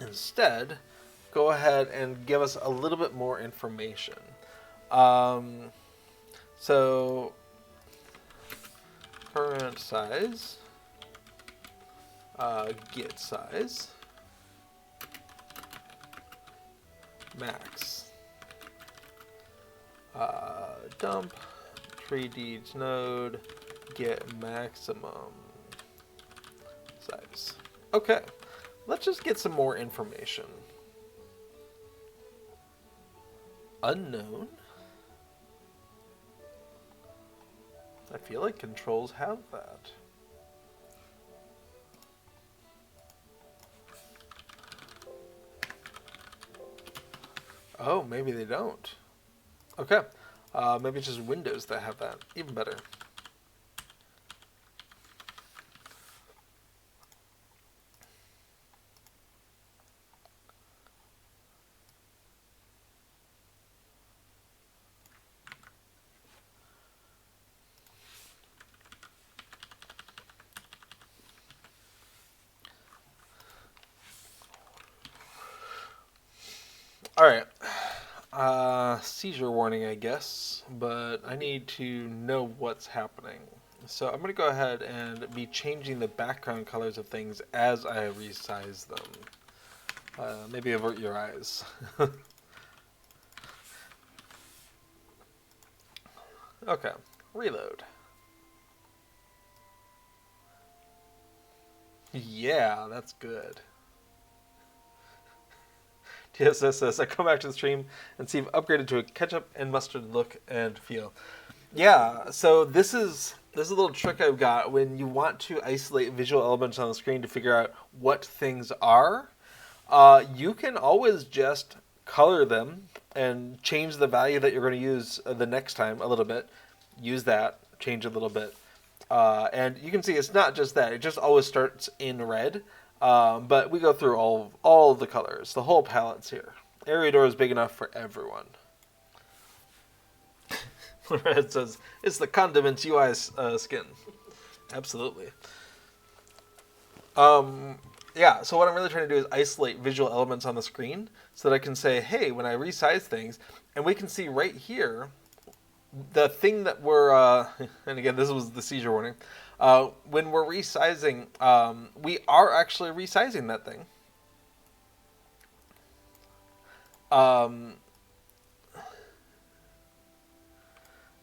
instead go ahead and give us a little bit more information. So current size, get size, max, dump, tree deeds node, get maximum size. Okay, let's just get some more information. Unknown. I feel like controls have that. Oh, maybe they don't. Okay. Maybe it's just Windows that have that. Even better. Alright. Seizure warning, I guess, but I need to know what's happening. So I'm going to go ahead and be changing the background colors of things as I resize them. Maybe avert your eyes. Okay, reload. Yeah, that's good. TSS says, I come back to the stream and see you've upgraded to a ketchup and mustard look and feel. Yeah, so this is a little trick I've got when you want to isolate visual elements on the screen to figure out what things are. You can always just color them and change the value that you're going to use the next time a little bit. Use that, change a little bit. And you can see it's not just that. It just always starts in red. But we go through all of the colors. The whole palette's here. Area door is big enough for everyone. It says, it's the Condiments UI skin. Absolutely. Yeah, so what I'm really trying to do is isolate visual elements on the screen so that I can say, hey, when I resize things, and we can see right here, the thing that we're, and again, this was the seizure warning, when we're resizing, we are actually resizing that thing.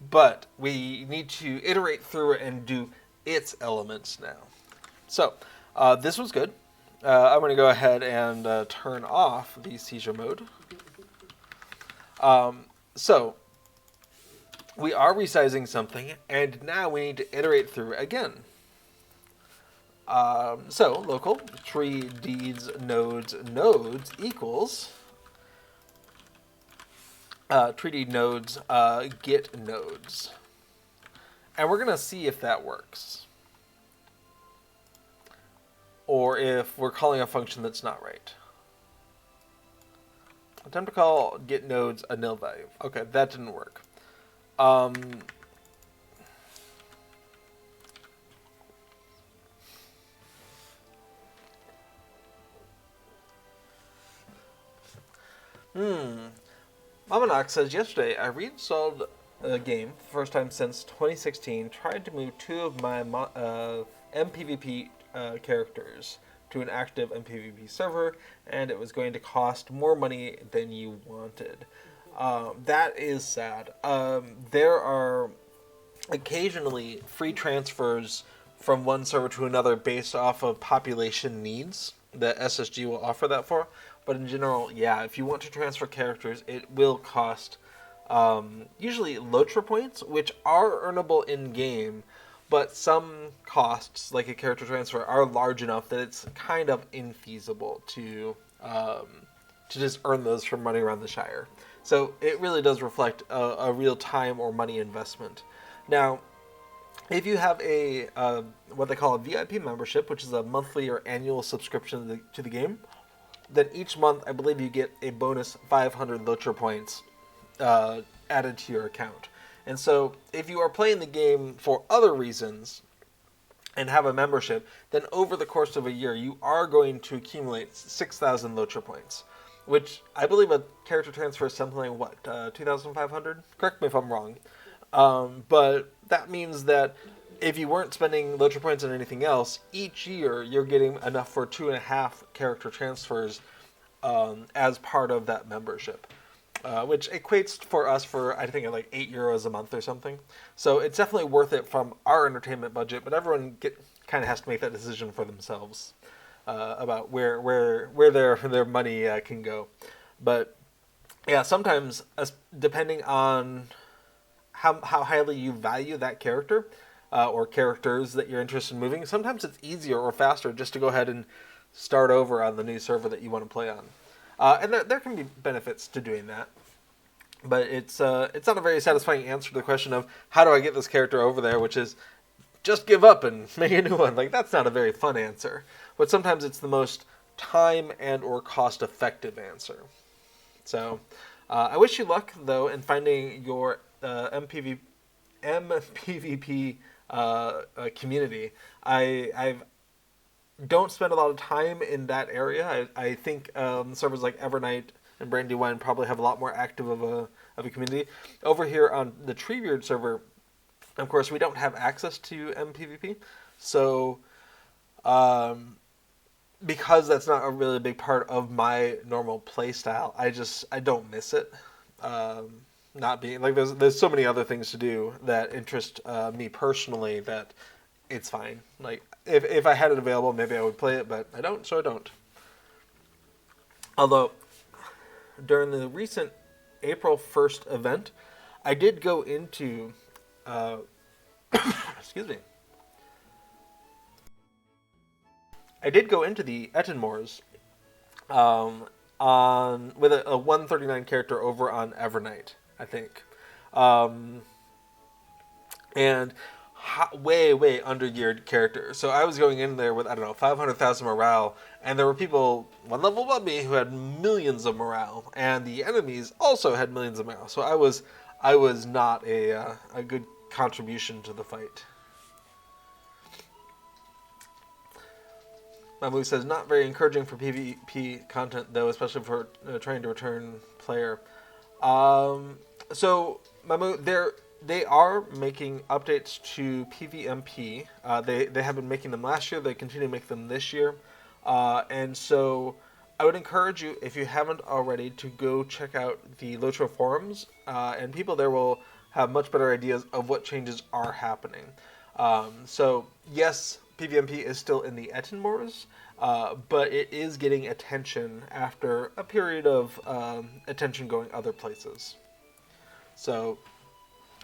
But we need to iterate through it and do its elements now. So this was good. I'm going to go ahead and turn off the seizure mode. So we are resizing something, and now we need to iterate through it again. So local tree deeds nodes equals treaty nodes get nodes, and we're gonna see if that works, or if we're calling a function that's not right. Attempt to call get nodes a nil value. Okay, that didn't work. Mamanox says, yesterday I reinstalled a game, first time since 2016, tried to move two of my MPVP characters to an active MPVP server, and it was going to cost more money than you wanted. That is sad. There are occasionally free transfers from one server to another based off of population needs that SSG will offer that for. But in general, yeah, if you want to transfer characters, it will cost usually LOTRO points, which are earnable in-game, but some costs, like a character transfer, are large enough that it's kind of infeasible to just earn those from running around the Shire. So it really does reflect a real time or money investment. Now, if you have a what they call a VIP membership, which is a monthly or annual subscription to the game, then each month I believe you get a bonus 500 LOTRO points added to your account. And so if you are playing the game for other reasons and have a membership, then over the course of a year you are going to accumulate 6,000 LOTRO points, which I believe a character transfer is something like, what, 2,500? Correct me if I'm wrong. But that means that if you weren't spending LOTRO points on anything else, each year you're getting enough for 2.5 character transfers as part of that membership, which equates for us for, I think, like €8 a month or something. So it's definitely worth it from our entertainment budget, but everyone kind of has to make that decision for themselves about where their money can go. But yeah, sometimes, depending on how highly you value that character, or characters that you're interested in moving, sometimes it's easier or faster just to go ahead and start over on the new server that you want to play on. And there can be benefits to doing that. But it's not a very satisfying answer to the question of how do I get this character over there, which is just give up and make a new one. Like, that's not a very fun answer. But sometimes it's the most time and or cost-effective answer. So I wish you luck, though, in finding your MPVP community. I don't spend a lot of time in that area. I think servers like Evernight and Brandywine probably have a lot more active of a community. Over here on the Treebeard server, of course, we don't have access to MPVP, so because that's not a really big part of my normal play style, I don't miss it. Not being like there's so many other things to do that interest me personally that it's fine. Like if I had it available, maybe I would play it, but I don't, so I don't. Although during the recent April 1st event, I did go into excuse me. I did go into the Ettenmoors with a 139 character over on Evernight, I think, and way under-geared character. So I was going in there with, I don't know, 500,000 morale, and there were people one level above me who had millions of morale, and the enemies also had millions of morale. So I was I was not a good contribution to the fight. Mamu says, not very encouraging for PvP content, though, especially for trying to return player. So, Mamu, they are making updates to PvMP. They have been making them last year. They continue to make them this year. And so I would encourage you, if you haven't already, to go check out the LOTRO forums. And people there will have much better ideas of what changes are happening. So, yes, PvMP is still in the Etten wars, but it is getting attention after a period of attention going other places. So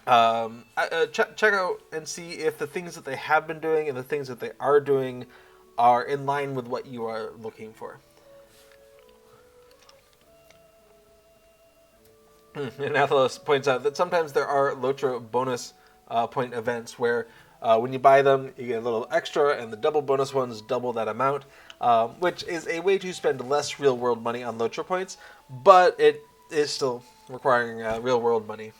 check out and see if the things that they have been doing and the things that they are doing are in line with what you are looking for. And Athelos points out that sometimes there are LOTRO bonus point events where when you buy them, you get a little extra, and the double bonus ones double that amount, which is a way to spend less real-world money on LOTRO points, but it is still requiring real-world money.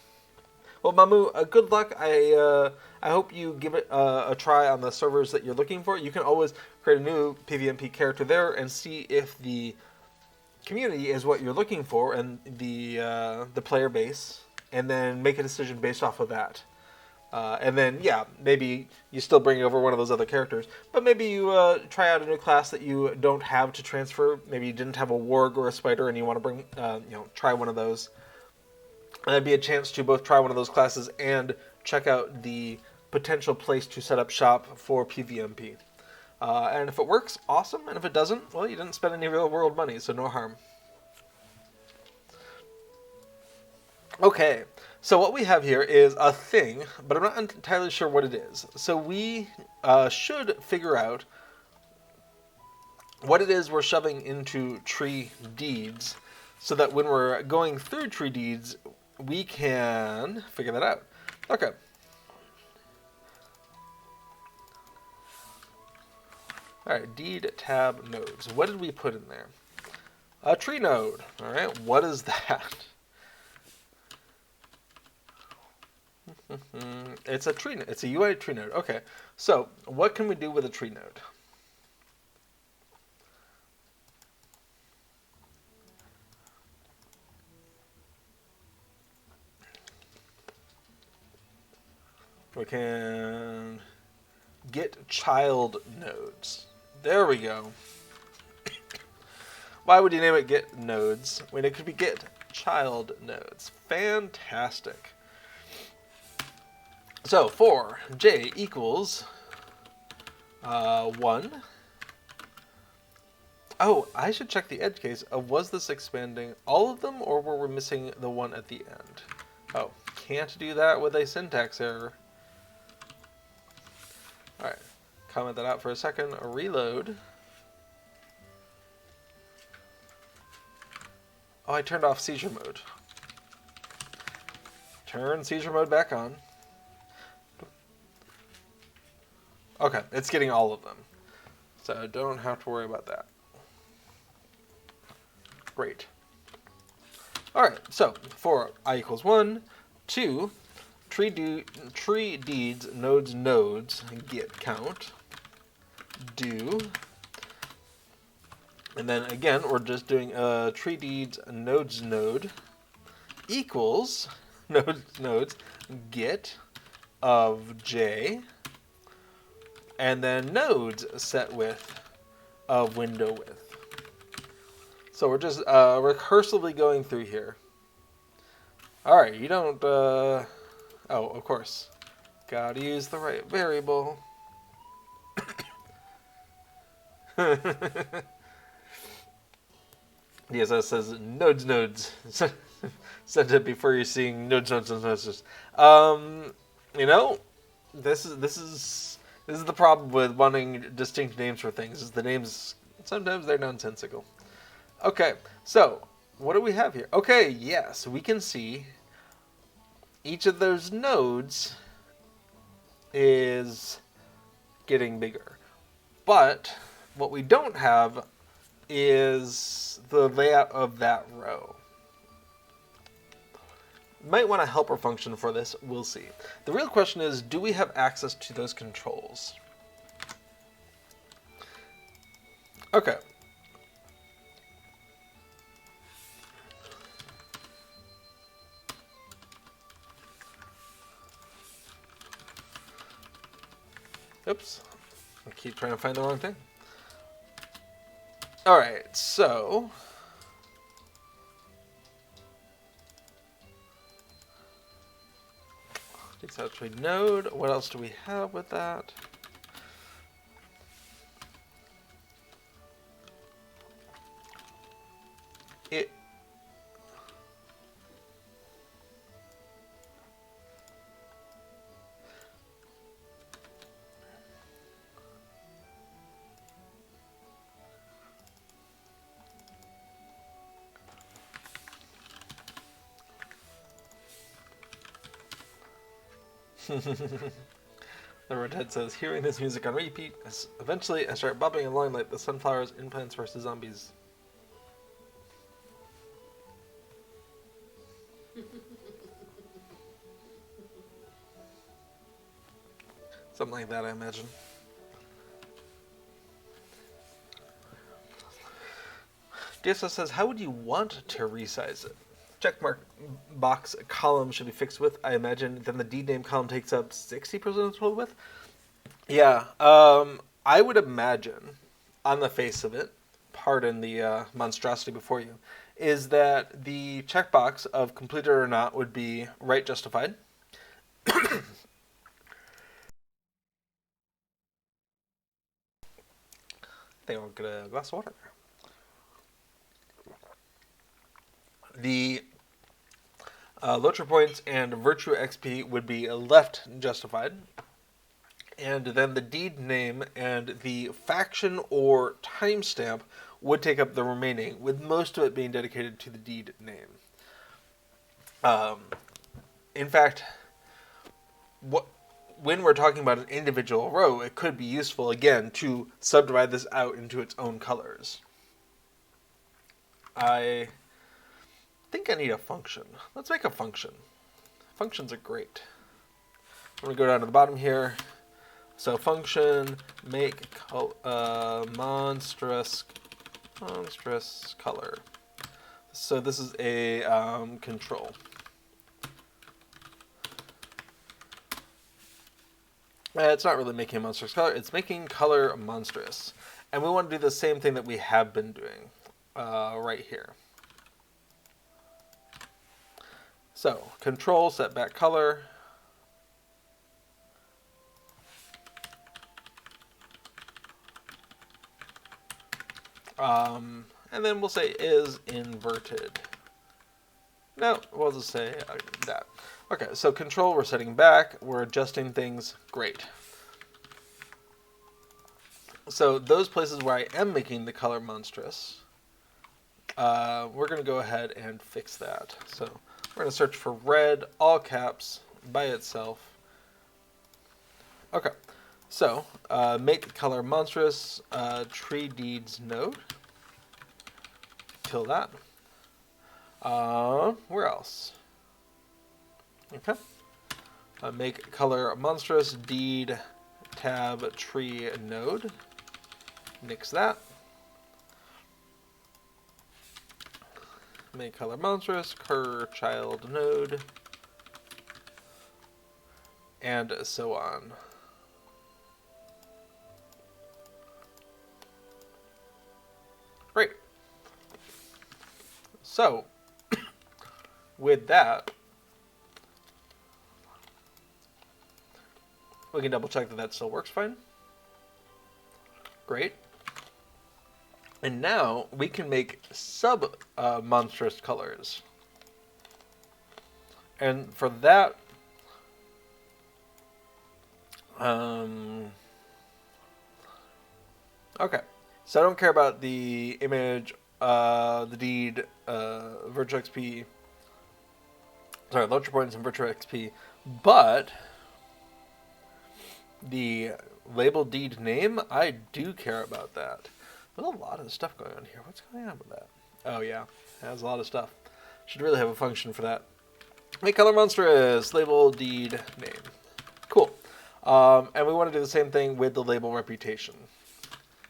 Well, Mamu, good luck. I hope you give it a try on the servers that you're looking for. You can always create a new PvMP character there and see if the community is what you're looking for and the player base, and then make a decision based off of that. And then, yeah, maybe you still bring over one of those other characters, but maybe you try out a new class that you don't have to transfer. Maybe you didn't have a warg or a spider, and you want to bring, try one of those. And that'd be a chance to both try one of those classes and check out the potential place to set up shop for PvMP. And if it works, awesome. And if it doesn't, well, you didn't spend any real world money, so no harm. Okay. So what we have here is a thing, but I'm not entirely sure what it is. So we should figure out what it is we're shoving into tree deeds, so that when we're going through tree deeds, we can figure that out. Okay. Alright, deed tab nodes. What did we put in there? A tree node. Alright, what is that? It's a tree. It's a UI tree node. Okay, so what can we do with a tree node? We can get child nodes. There we go. Why would you name it get nodes when it could be get child nodes? Fantastic. So for j equals 1. Oh, I should check the edge case of was this expanding all of them, or were we missing the one at the end? Oh, can't do that with a syntax error. Alright, comment that out for a second. Reload. Oh, I turned off seizure mode. Turn seizure mode back on. Okay, it's getting all of them. So don't have to worry about that. Great. Alright, so for I equals 1, 2, tree deeds nodes get count, do, and then again we're just doing tree deeds nodes node equals nodes get of j, and then nodes set width of window width. So we're just recursively going through here. Alright, you don't, oh, of course. Gotta use the right variable. DSS says nodes. Send it before you're seeing nodes. You know, this is the problem with wanting distinct names for things. Is the names sometimes they're nonsensical. Okay, so what do we have here? Okay, yes, we can see each of those nodes is getting bigger. But what we don't have is the layout of that row. Might want a helper function for this, we'll see. The real question is, do we have access to those controls? Okay. Oops. I keep trying to find the wrong thing. Alright, so desaturate node. What else do we have with that? It The redhead says, hearing this music on repeat, eventually I start bopping along like the sunflowers in Plants vs. Zombies. Something like that, I imagine. DSS says, how would you want to resize it? Checkmark box column should be fixed with, I imagine. Then the D name column takes up 60% of the total width. Yeah, I would imagine, on the face of it, pardon the monstrosity before you, is that the checkbox of completed or not would be right justified. I think I'll get a glass of water. The LOTRO points and virtue XP would be left justified. And then the deed name and the faction or timestamp would take up the remaining, with most of it being dedicated to the deed name. In fact, when we're talking about an individual row, it could be useful, again, to subdivide this out into its own colors. I think I need a function. Let's make a function. Functions are great. I'm going to go down to the bottom here. So function make monstrous color. So this is a control. It's not really making a monstrous color. It's making color monstrous. And we want to do the same thing that we have been doing right here. So control set back color. And then we'll say is inverted. No, we'll just say that. Okay, so control, we're setting back, we're adjusting things, great. So those places where I am making the color monstrous, we're going to go ahead and fix that. So we're going to search for red, all caps, by itself. Okay, so make color monstrous, tree deeds node. Kill that. Where else? Okay. Make color monstrous deed tab tree node. Nix that. Make color monstrous cur child node. And so on. Great. So, with that, we can double check that that still works fine. Great. And now we can make monstrous colors. And for that, okay. So I don't care about the image, the deed, virtual XP, sorry, LOTRO points and virtual XP, but the label deed name, I do care about that. There's a lot of stuff going on here. What's going on with that? Oh yeah, it has a lot of stuff. Should really have a function for that. Make color monstrous, label deed name. Cool. And we want to do the same thing with the label reputation.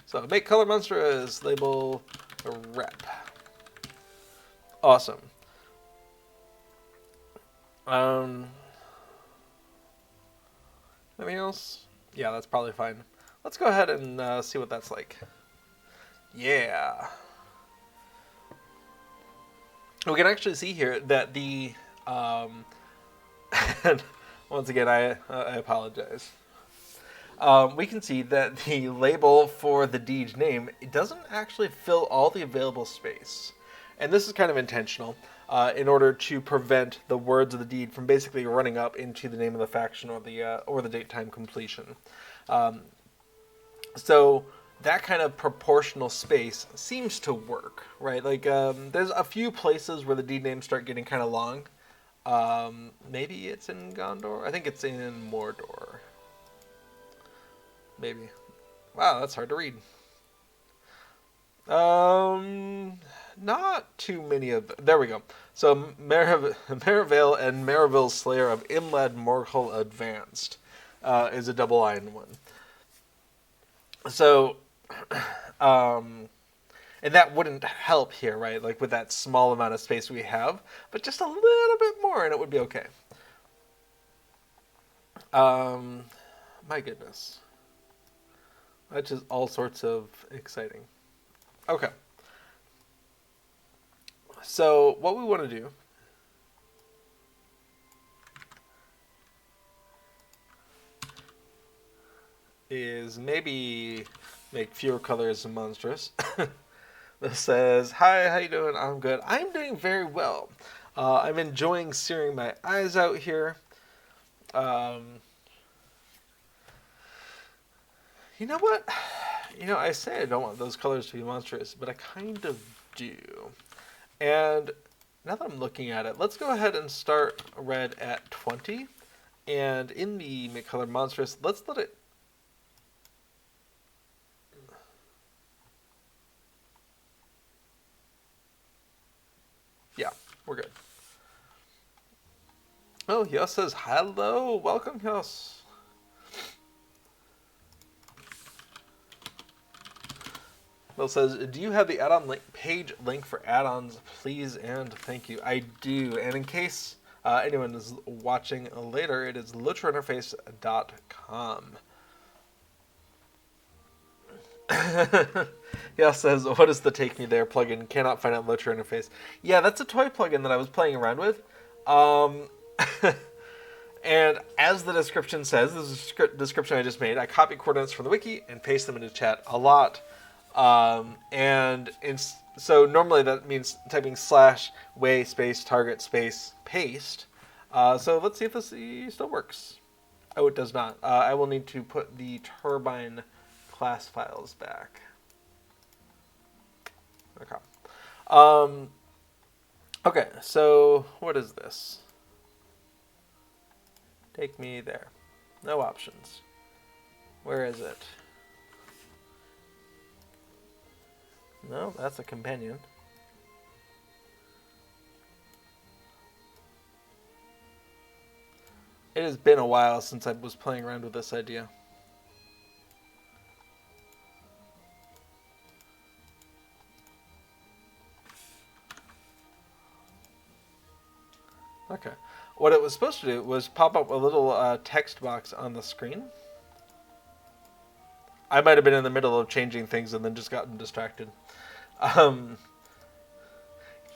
So make color monstrous, label rep. Awesome. Anything else? Yeah, that's probably fine. Let's go ahead and see what that's like. Yeah. We can actually see here that the and once again, I apologize. We can see that the label for the deed name, it doesn't actually fill all the available space. And this is kind of intentional in order to prevent the words of the deed from basically running up into the name of the faction or the date time completion. So that kind of proportional space seems to work, right? Like there's a few places where the deed names start getting kind of long. Maybe it's in Gondor. I think it's in Mordor. Maybe. Wow, that's hard to read. Not too many of them. There we go. So Merivale and Merivale's Slayer of Imlad Morgul Advanced is a double line one. So, and that wouldn't help here, right? Like with that small amount of space we have, but just a little bit more and it would be okay. My goodness. That's just all sorts of exciting. Okay. So what we want to do is maybe make fewer colors monstrous. This says, hi, how you doing? I'm good. I'm doing very well. I'm enjoying searing my eyes out here. You know what? I say I don't want those colors to be monstrous, but I kind of do. And now that I'm looking at it, let's go ahead and start red at 20. And in the make color monstrous, let's let it... Yeah, we're good. Oh, Yos says, hello, welcome, Yos. Bill says, do you have the add-on page link for add-ons, please and thank you? I do, and in case anyone is watching later, it is lotrointerface.com. Yeah, says, what is the Take Me There plugin? Cannot find out LOTRO interface. Yeah, that's a toy plugin that I was playing around with. And as the description says, this is the description I just made, I copy coordinates from the wiki and paste them into chat a lot. So normally that means typing /way space target space paste. So let's see if this still works. Oh, it does not. I will need to put the turbine class files back. Okay. Okay, so what is this? Take me there. No options. Where is it? No, that's a companion. It has been a while since I was playing around with this idea. Okay. What it was supposed to do was pop up a little text box on the screen. I might have been in the middle of changing things and then just gotten distracted.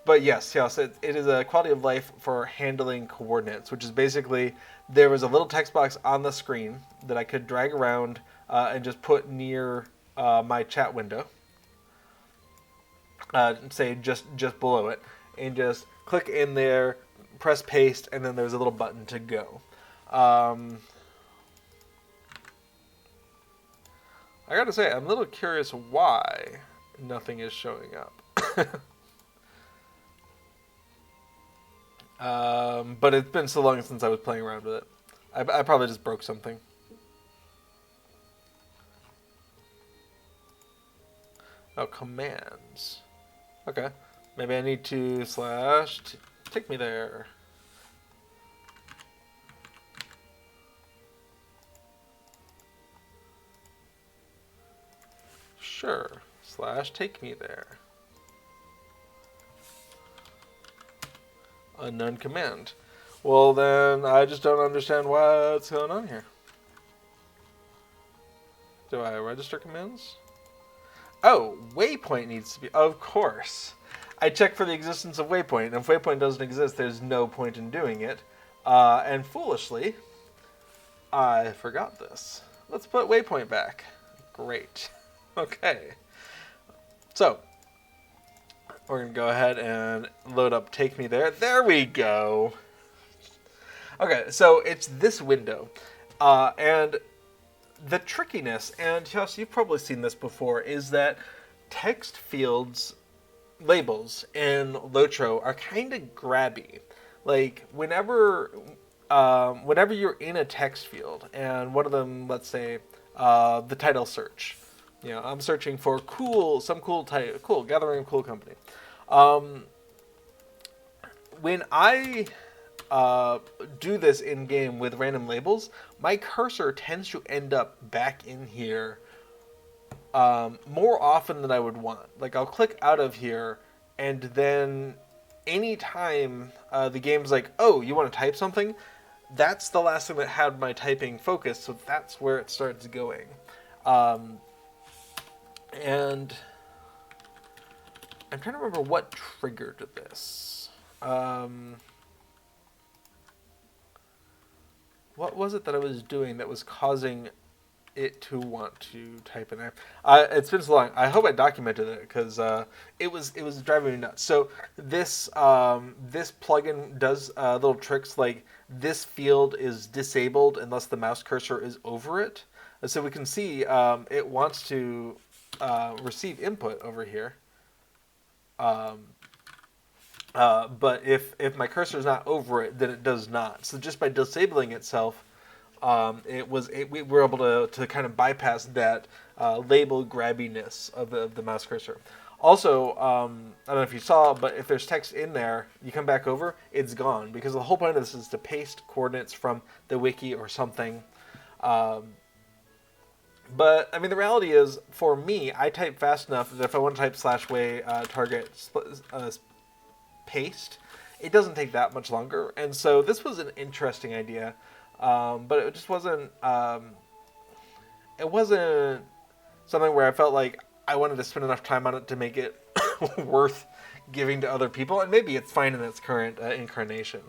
But yes, it is a quality of life for handling coordinates, which is basically there was a little text box on the screen that I could drag around and just put near my chat window. Say just below it, and just click in there, press paste, and then there's a little button to go. I gotta say, I'm a little curious why nothing is showing up. But it's been so long since I was playing around with it. I probably just broke something. Oh, commands. Okay. Maybe I need to / take me there. Sure. / take me there. Unknown command. Well, then I just don't understand what's going on here. Do I register commands? Oh, waypoint needs to be... Of course. I check for the existence of waypoint, and if waypoint doesn't exist, there's no point in doing it. And foolishly, I forgot this. Let's put waypoint back. Great. Okay. So, we're going to go ahead and load up Take Me There. There we go. Okay, so it's this window. And the trickiness, and Josh, you've probably seen this before, is that text fields labels in LOTRO are kind of grabby. Like, whenever you're in a text field, and one of them, let's say, the title search. You know, I'm searching for some cool title, gathering a cool company. When I do this in game with random labels, my cursor tends to end up back in here more often than I would want. Like, I'll click out of here, and then anytime the game's like, oh, you want to type something? That's the last thing that had my typing focused, so that's where it starts going. And I'm trying to remember what triggered this. What was it that I was doing that was causing it to want to type in there? It's been so long. I hope I documented it because it was driving me nuts. So this plugin does little tricks like this field is disabled unless the mouse cursor is over it. So we can see it wants to receive input over here. But if my cursor is not over it, then it does not. So just by disabling itself, we were able to kind of bypass that label grabbiness of the mouse cursor. Also, I don't know if you saw, but if there's text in there, you come back over, it's gone. Because the whole point of this is to paste coordinates from the wiki or something. But, I mean, the reality is, for me, I type fast enough that if I want to type /way target paste, it doesn't take that much longer. And so this was an interesting idea, but it just wasn't, it wasn't something where I felt like I wanted to spend enough time on it to make it worth giving to other people. And maybe it's fine in its current incarnation.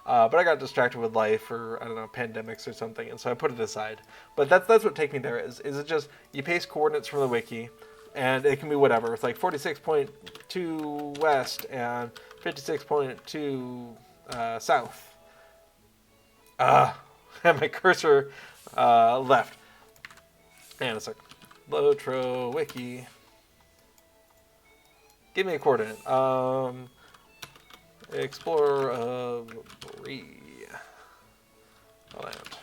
But I got distracted with life or, I don't know, pandemics or something, and so I put it aside. But that's what Take Me There is. Is it just, you paste coordinates from the wiki, and it can be whatever. It's like 46.2 west and 56.2 south. And my cursor left. And it's like, LOTRO wiki. Give me a coordinate. Explorer of Bree land.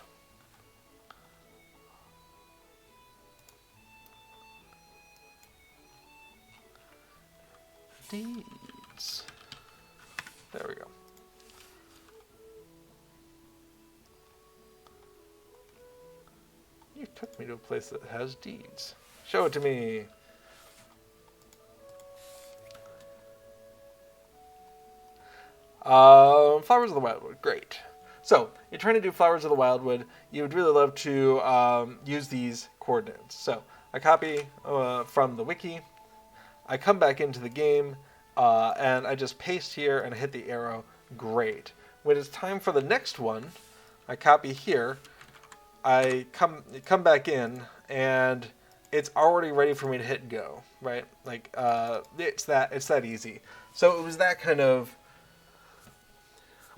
Deeds. There we go. You took me to a place that has deeds. Show it to me. Flowers of the Wildwood, great. So, you're trying to do Flowers of the Wildwood. You would really love to use these coordinates. So, I copy from the wiki. I come back into the game, and I just paste here and hit the arrow. Great. When it's time for the next one, I copy here. I come back in, and it's already ready for me to hit go. Right? Like it's that easy. So it was that kind of.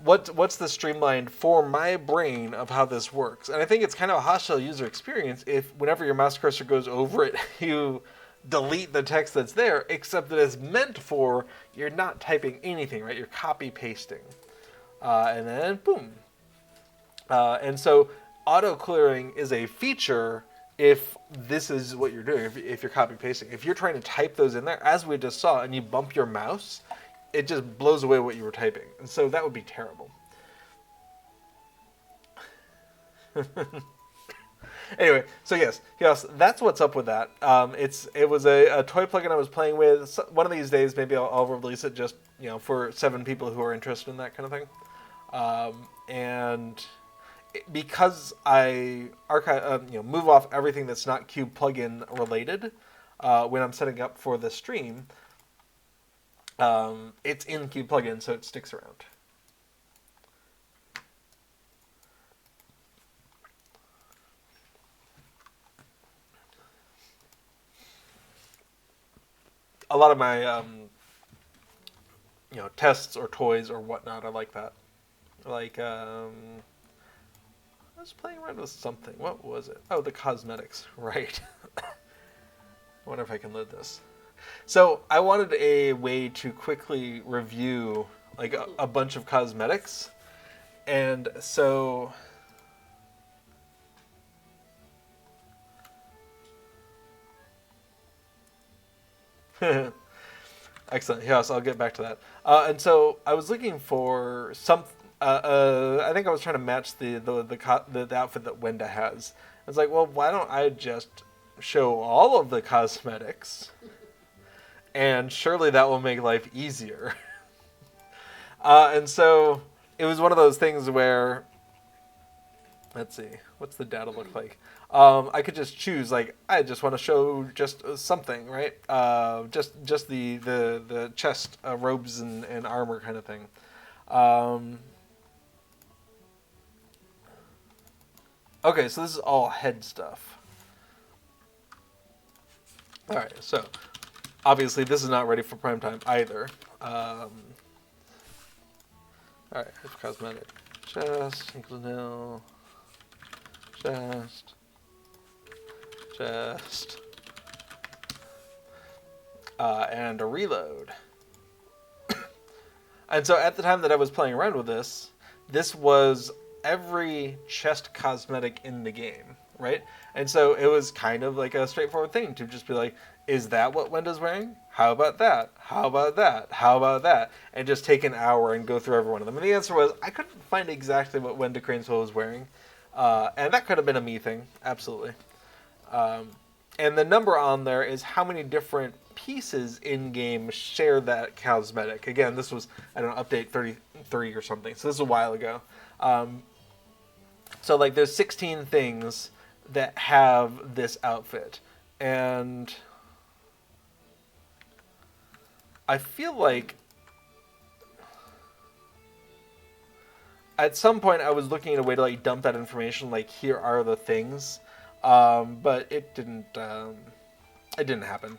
What's the streamlined for my brain of how this works? And I think it's kind of a hostile user experience if whenever your mouse cursor goes over it, you delete the text that's there, except that it's meant for, you're not typing anything, right? You're copy pasting. And then boom. And so auto clearing is a feature if this is what you're doing, if you're copy pasting. If you're trying to type those in there, as we just saw, and you bump your mouse, it just blows away what you were typing. And so that would be terrible. Anyway, so yes, that's what's up with that. It was a toy plugin I was playing with. So one of these days, maybe I'll release it just for 7 people who are interested in that kind of thing. Because I archive, move off everything that's not Cube plugin related when I'm setting up for the stream, it's in Cube plugin, so it sticks around. A lot of my tests or toys or whatnot, I like that. Like I was playing around with something. What was it? Oh, the cosmetics. Right. I wonder if I can load this. So I wanted a way to quickly review like a bunch of cosmetics, and so excellent. Yes, I'll get back to that. And so I was looking for some. I think I was trying to match the outfit that Wenda has. I was like, well, why don't I just show all of the cosmetics, and surely that will make life easier. And so it was one of those things where, let's see, what's the data look like? I could just choose, like, I just want to show just something, right? Just the chest, robes and armor kind of thing. Okay, so this is all head stuff. All right, so obviously this is not ready for prime time either. All right, here's cosmetic. Chest equals nil. Chest. And a reload. And so at the time that I was playing around with this was every chest cosmetic in the game, right? And so it was kind of like a straightforward thing to just be like, is that what Wenda's wearing? How about that? How about that? How about that? And just take an hour and go through every one of them. And the answer was, I couldn't find exactly what Wenda Craneswell was wearing. And that could have been a me thing, absolutely. And the number on there is how many different pieces in-game share that cosmetic. Again, this was, I don't know, update 33 or something. So this is a while ago. So like there's 16 things that have this outfit. And I feel like at some point I was looking at a way to like dump that information, like here are the things. But it didn't happen.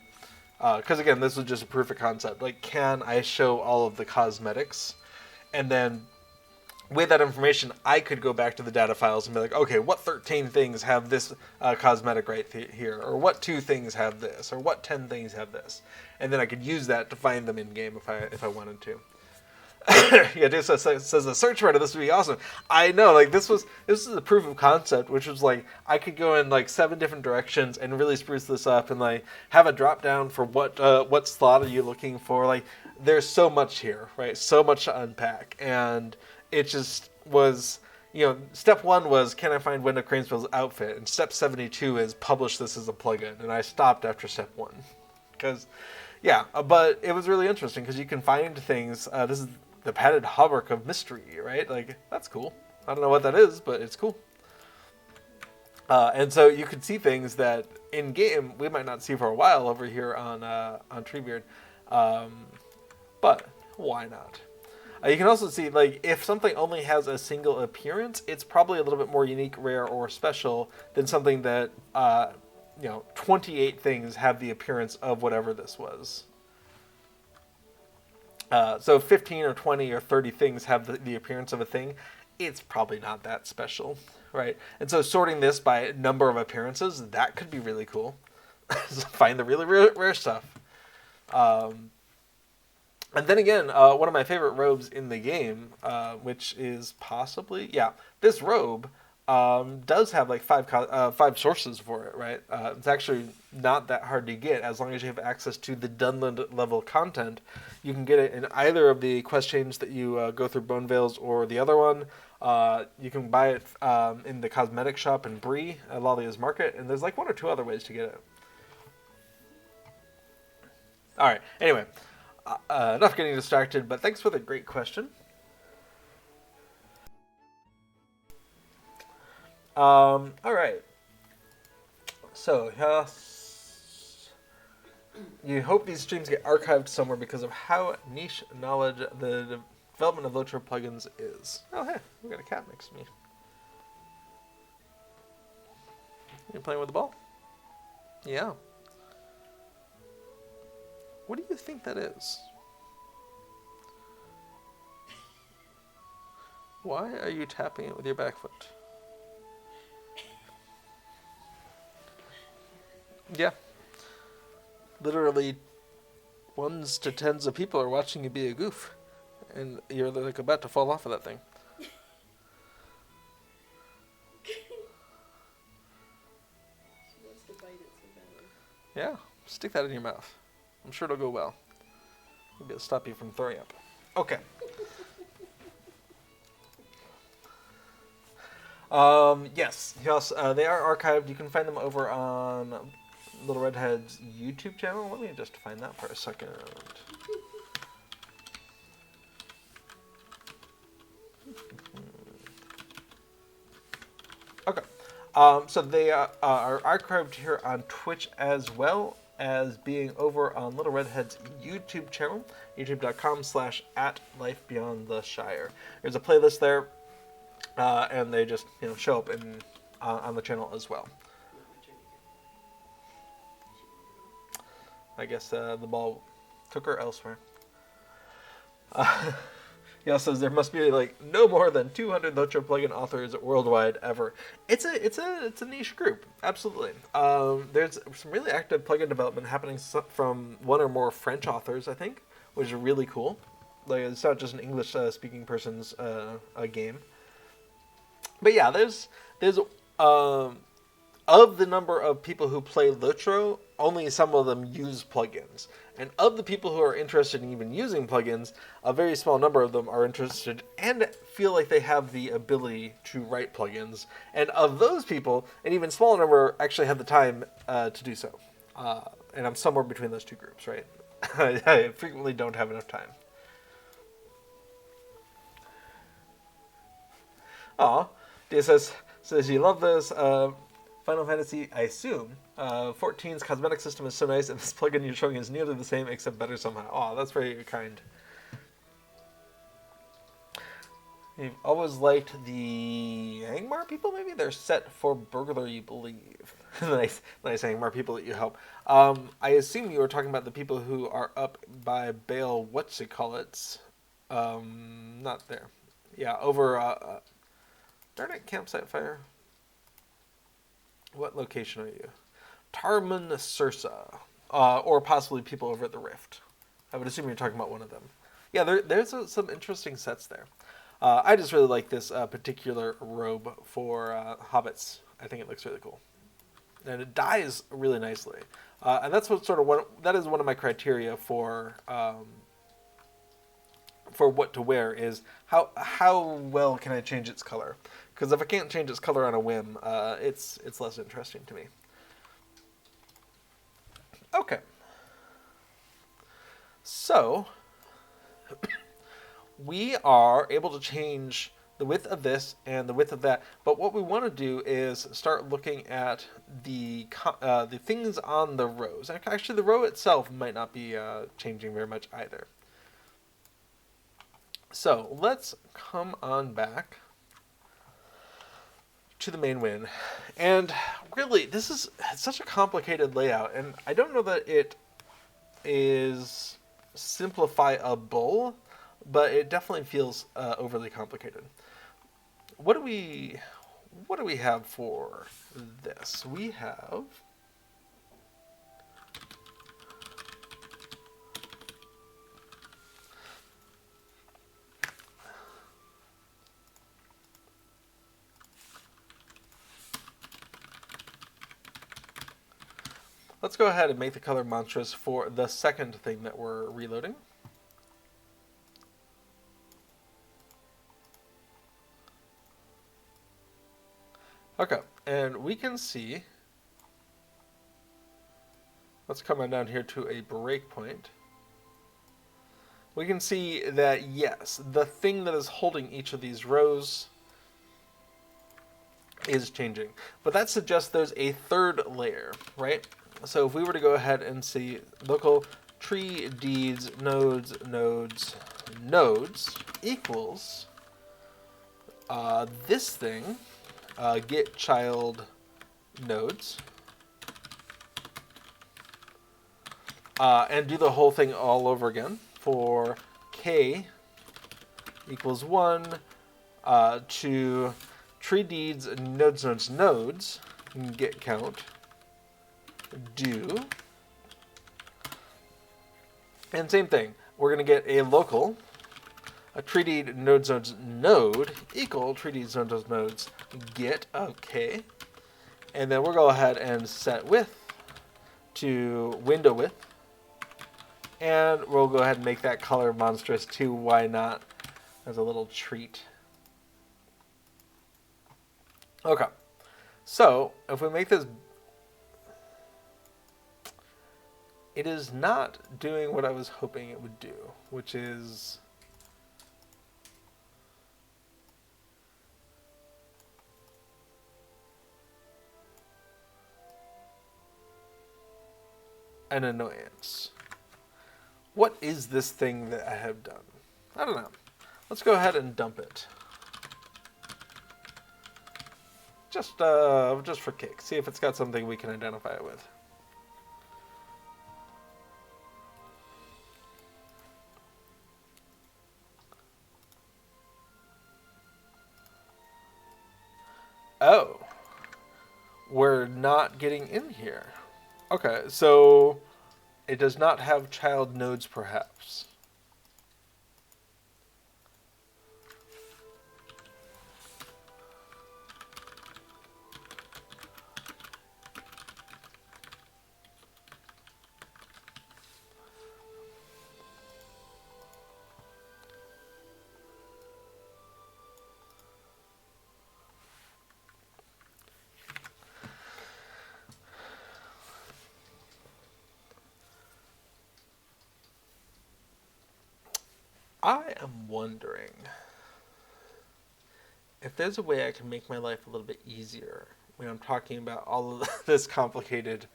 Because again, this was just a proof of concept. Like, can I show all of the cosmetics? And then with that information, I could go back to the data files and be like, okay, what 13 things have this cosmetic right here? Or what 2 things have this? Or what 10 things have this? And then I could use that to find them in-game if I wanted to. Yeah, it says a search writer. This would be awesome. I know, like this is a proof of concept, which was like I could go in like 7 different directions and really spruce this up and like have a drop down for what slot are you looking for. Like there's so much here, right? So much to unpack, and it just was. Step 1 was, can I find Wenda Craneswell's outfit? And step 72 is publish this as a plugin. And I stopped after step 1 because, yeah, but it was really interesting because you can find things. This is the padded hauberk of mystery, right? Like, that's cool. I don't know what that is, but it's cool. And so you could see things that in-game we might not see for a while over here on Treebeard. But why not? You can also see, like, if something only has a single appearance, it's probably a little bit more unique, rare, or special than something that, 28 things have the appearance of whatever this was. So 15 or 20 or 30 things have the appearance of a thing. It's probably not that special, right? And so sorting this by number of appearances, that could be really cool. Find the really rare stuff. And then again, one of my favorite robes in the game, which is possibly, this robe does have like 5 sources for it, right? It's actually not that hard to get as long as you have access to the Dunland level content. You can get it in either of the quest chains that you go through Bone Veils or the other one. You can buy it in the cosmetic shop in Brie at Lalia's Market, and there's like 1 or 2 other ways to get it. All right. Anyway, enough getting distracted, but thanks for the great question. All right. So, you hope these streams get archived somewhere because of how niche knowledge the development of LOTRO plugins is. Oh, hey, we got a cat next to me. You playing with the ball? Yeah. What do you think that is? Why are you tapping it with your back foot? Yeah. Literally 1s to 10s of people are watching you be a goof. And you're like about to fall off of that thing. She wants to bite it so badly. Yeah, stick that in your mouth. I'm sure it'll go well. Maybe it'll stop you from throwing up. Okay. Yes, they are archived. You can find them over on Little Redhead's YouTube channel. Let me just find that for a second. Okay. So they are archived here on Twitch as well as being over on Little Redhead's YouTube channel, youtube.com/@lifebeyondtheshire. There's a playlist there, and they just show up on the channel as well. I guess the ball took her elsewhere. He also says there must be like no more than 200 LOTRO plugin authors worldwide ever. It's a niche group, absolutely. There's some really active plugin development happening from 1 or more French authors, I think, which is really cool. Like it's not just an English speaking person's game. But yeah, there's of the number of people who play LOTRO, only some of them use plugins. And of the people who are interested in even using plugins, a very small number of them are interested and feel like they have the ability to write plugins. And of those people, an even smaller number actually have the time to do so. And I'm somewhere between those two groups, right? I frequently don't have enough time. Aw, DSS says you love this. Final Fantasy, I assume, 14's cosmetic system is so nice, and this plugin you're showing is nearly the same, except better somehow. Oh, that's very kind. You've always liked the Angmar people, maybe? They're set for burglary, you believe. nice Angmar people that you help. I assume you were talking about the people who are up by Bale, what's-it-call-it? Not there. Yeah, over, darn it, Campsite Fire. What location are you? Tarman Sursa. Or possibly people over at the Rift. I would assume you're talking about one of them. Yeah, there's some interesting sets there. I just really like this particular robe for hobbits. I think it looks really cool. And it dyes really nicely. And that's what that is one of my criteria for what to wear is how well can I change its color? Because if I can't change its color on a whim, it's less interesting to me. Okay. So, we are able to change the width of this and the width of that. But what we want to do is start looking at the things on the rows. Actually, the row itself might not be changing very much either. So, let's come on back to the main win. And really, this is such a complicated layout, and I don't know that it is simplifiable, but it definitely feels overly complicated. What do we have for this? We have let's go ahead and make the color mantras for the second thing that we're reloading. Okay, and we can see, let's come on down here to a breakpoint. We can see that, yes, the thing that is holding each of these rows is changing. But that suggests there's a third layer, right? So if we were to go ahead and see local tree deeds nodes equals this thing, get child nodes, and do the whole thing all over again for k equals 1 to tree deeds nodes get count do, and same thing, we're going to get a local a tree deed node equal tree deeds nodes get okay, and then we'll go ahead and set width to window width, and we'll go ahead and make that color monstrous too. Why not? As a little treat. Okay, so if we make this, it is not doing what I was hoping it would do, which is an annoyance. What is this thing that I have done? I don't know. Let's go ahead and dump it. Just for kicks. See if it's got something we can identify it with. Oh. We're not getting in here. Okay, so it does not have child nodes, perhaps. I am wondering if there's a way I can make my life a little bit easier when I'm talking about all of this complicated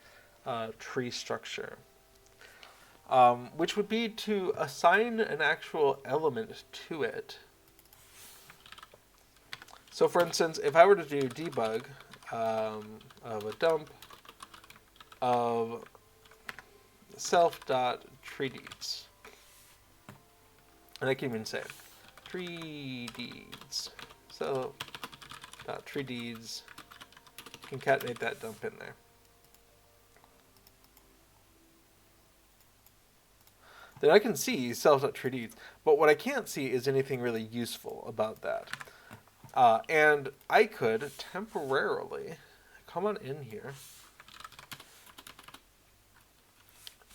tree structure. Which would be to assign an actual element to it. So for instance, if I were to do debug of a dump of self.treedeeds, and I can even say tree deeds, self.treedeeds, concatenate that dump in there. Then I can see self.treedeeds, but what I can't see is anything really useful about that. And I could temporarily come on in here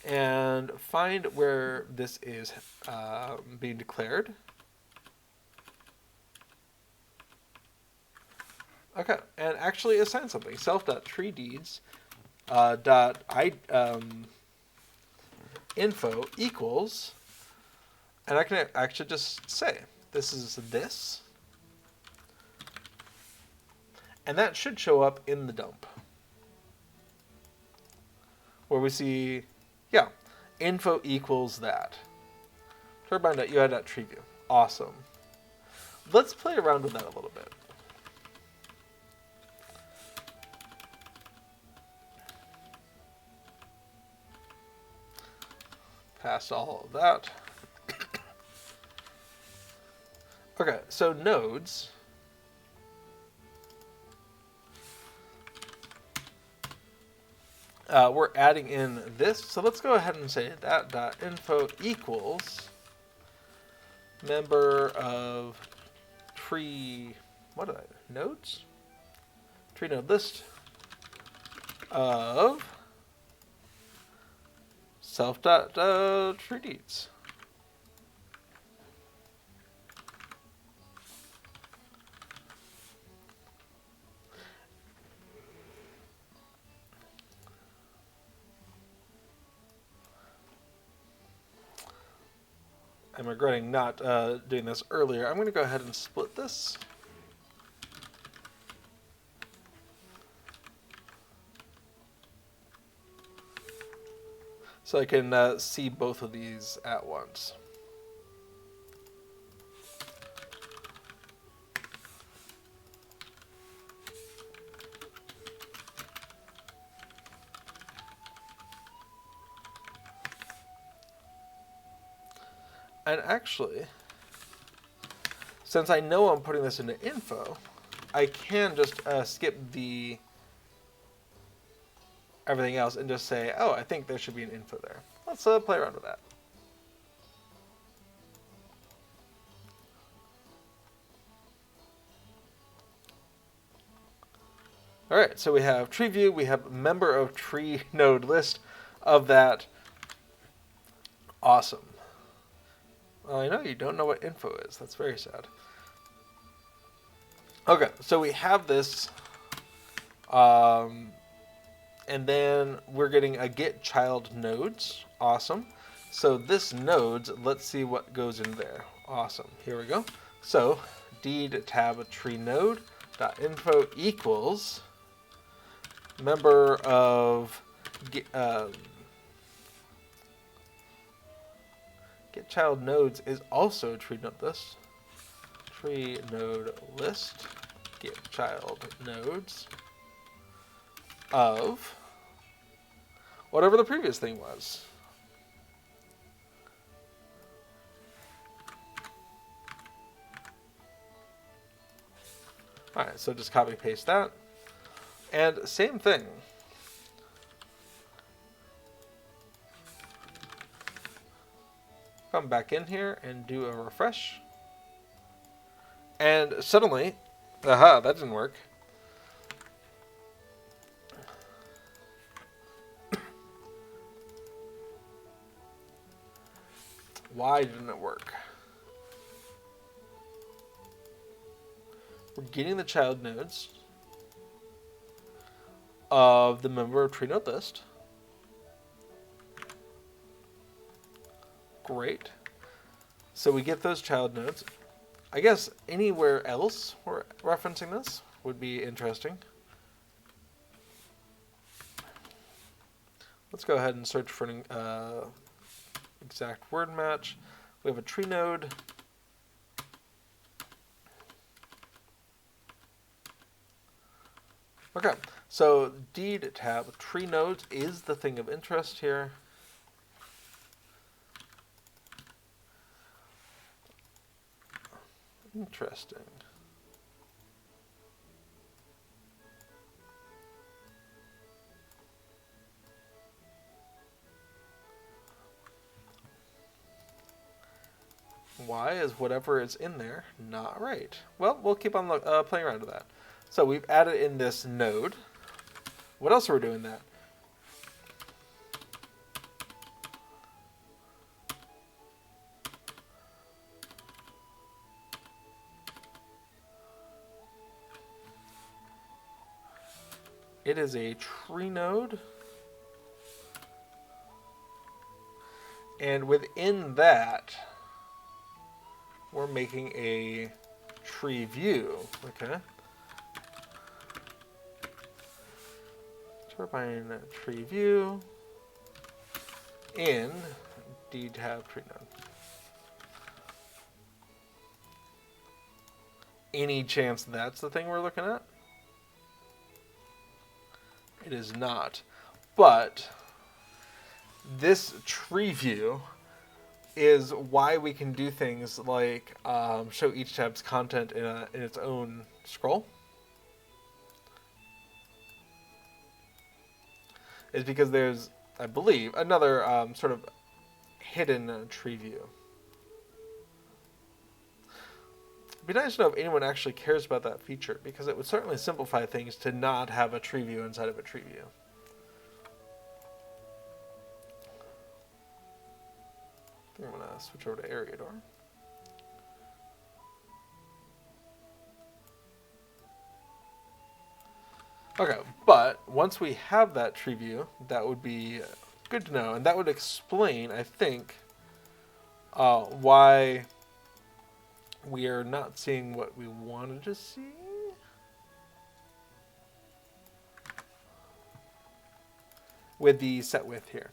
and find where this is being declared. Okay, and actually assign something. Self.treedeeds info equals, and I can actually just say this is this, and that should show up in the dump where we see, yeah, info equals that. Turbine.ui.treeview. Awesome. Let's play around with that a little bit. Past all of that. Okay, so nodes. We're adding in this, so let's go ahead and say that.info equals member of tree, what are they, nodes? Tree node list of self.treedeeds. I'm regretting not doing this earlier. I'm going to go ahead and split this. So I can see both of these at once. And actually, since I know I'm putting this into info, I can just skip the everything else and just say, oh, I think there should be an info there. Let's play around with that. All right, so we have tree view, we have member of tree node list of that. Awesome. Well, I know you don't know what info is. That's very sad. Okay, so we have this, and then we're getting a get child nodes. Awesome. So this nodes, let's see what goes in there. Awesome. Here we go. So deed tab tree node dot info equals member of get child nodes is also tree node list. Tree node list get child nodes of whatever the previous thing was. Alright, so just copy paste that. And same thing. Come back in here and do a refresh. And suddenly, aha, that didn't work. Why didn't it work? We're getting the child nodes of the member of tree node list. Great. So we get those child nodes. I guess anywhere else we're referencing this would be interesting. Let's go ahead and search for an exact word match. We have a tree node. Okay, so deed tab tree nodes is the thing of interest here. Interesting. Why is whatever is in there not right? Well, we'll keep on playing around with that. So we've added in this node. What else are we doing that? It is a tree node. And within that, we're making a tree view. Okay. Turbine tree view in deed tab tree node. Any chance that's the thing we're looking at? It is not. But this tree view is why we can do things like show each tab's content in its own scroll. Is because there's, I believe, another sort of hidden tree view. It'd be nice to know if anyone actually cares about that feature, because it would certainly simplify things to not have a tree view inside of a tree view. I think I'm going to switch over to Ariador. Okay, but once we have that tree view, that would be good to know, and that would explain, I think, why we are not seeing what we wanted to see. With the set width here.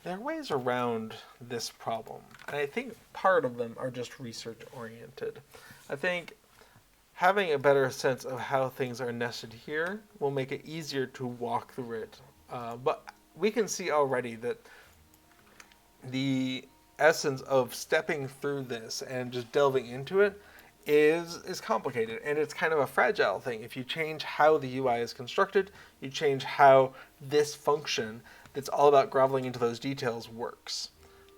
There are ways around this problem, and I think part of them are just research-oriented. I think having a better sense of how things are nested here will make it easier to walk through it. But we can see already that the essence of stepping through this and just delving into it is complicated, and it's kind of a fragile thing. If you change how the UI is constructed, you change how this function that's all about groveling into those details works.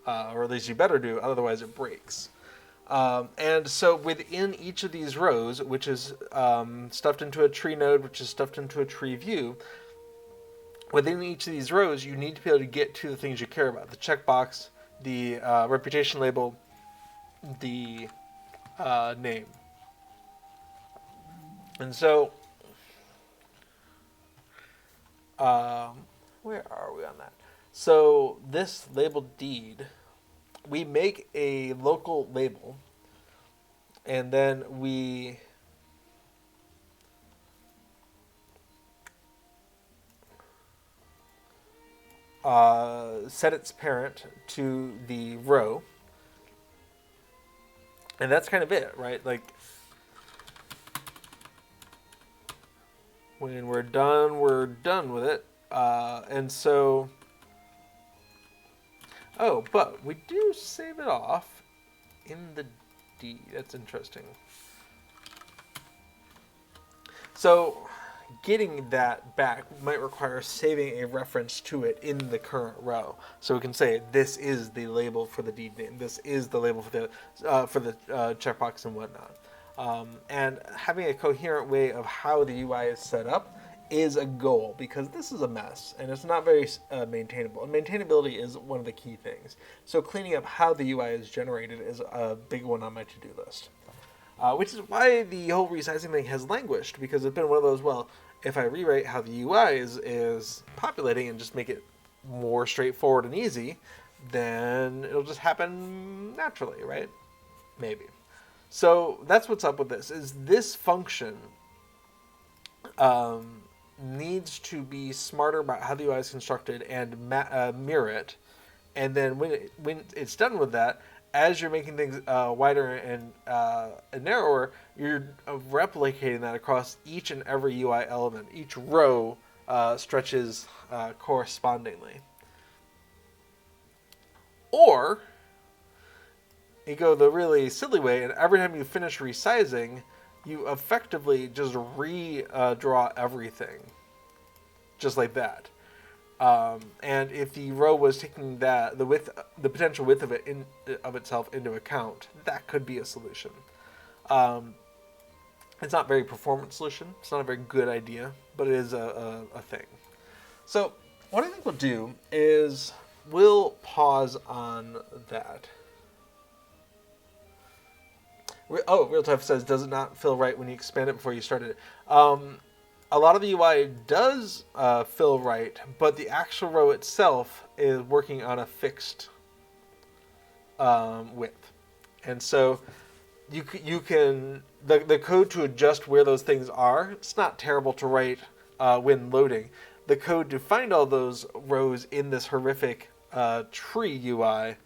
Or at least you better do, otherwise it breaks. And so within each of these rows, which is stuffed into a tree node, which is stuffed into a tree view, within each of these rows, you need to be able to get to the things you care about. The checkbox, the reputation label, the name. And so, where are we on that? So this labeled deed, we make a local label, and then we set its parent to the row. And that's kind of it, right? Like, when we're done with it. And so, oh, but we do save it off in the D. That's interesting. So getting that back might require saving a reference to it in the current row. So we can say this is the label for the deed name. This is the label for the checkbox and whatnot. And having a coherent way of how the UI is set up is a goal, because this is a mess and it's not very maintainable. And maintainability is one of the key things. So cleaning up how the UI is generated is a big one on my to-do list. Which is why the whole resizing thing has languished, because it's been one of those, well, if I rewrite how the UI is populating and just make it more straightforward and easy, then it'll just happen naturally, right? Maybe. So that's what's up with this, is this function needs to be smarter about how the UI is constructed and mirror it. And then when it's done with that, as you're making things wider and narrower, you're replicating that across each and every UI element. Each row stretches correspondingly. Or you go the really silly way, and every time you finish resizing, you effectively just redraw everything, just like that. And if the row was taking the potential width of it of itself into account, that could be a solution. It's not a very performant solution. It's not a very good idea, but it is a thing. So what I think we'll do is we'll pause on that. Real Tough says, does it not feel right when you expand it before you started it? A lot of the UI does feel right, but the actual row itself is working on a fixed width. And so you can, the code to adjust where those things are, it's not terrible to write when loading. The code to find all those rows in this horrific tree UI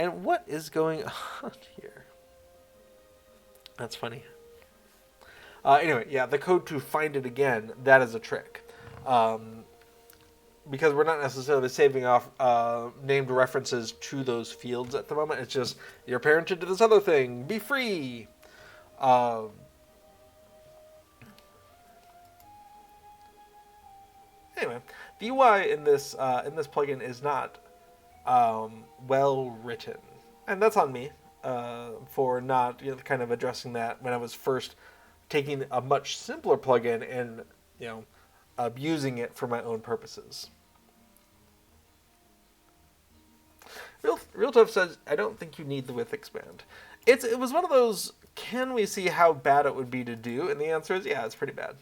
And what is going on here? That's funny. Anyway, yeah, the code to find it again, that is a trick. Because we're not necessarily saving off named references to those fields at the moment. It's just, you're parented to this other thing. Be free. Anyway, the UI in this plugin is not well written, and that's on me for not kind of addressing that when I was first taking a much simpler plugin and abusing it for my own purposes. Real Tough says, I don't think you need the width expand. It was one of those, can we see how bad it would be to do? And the answer is, yeah, it's pretty bad.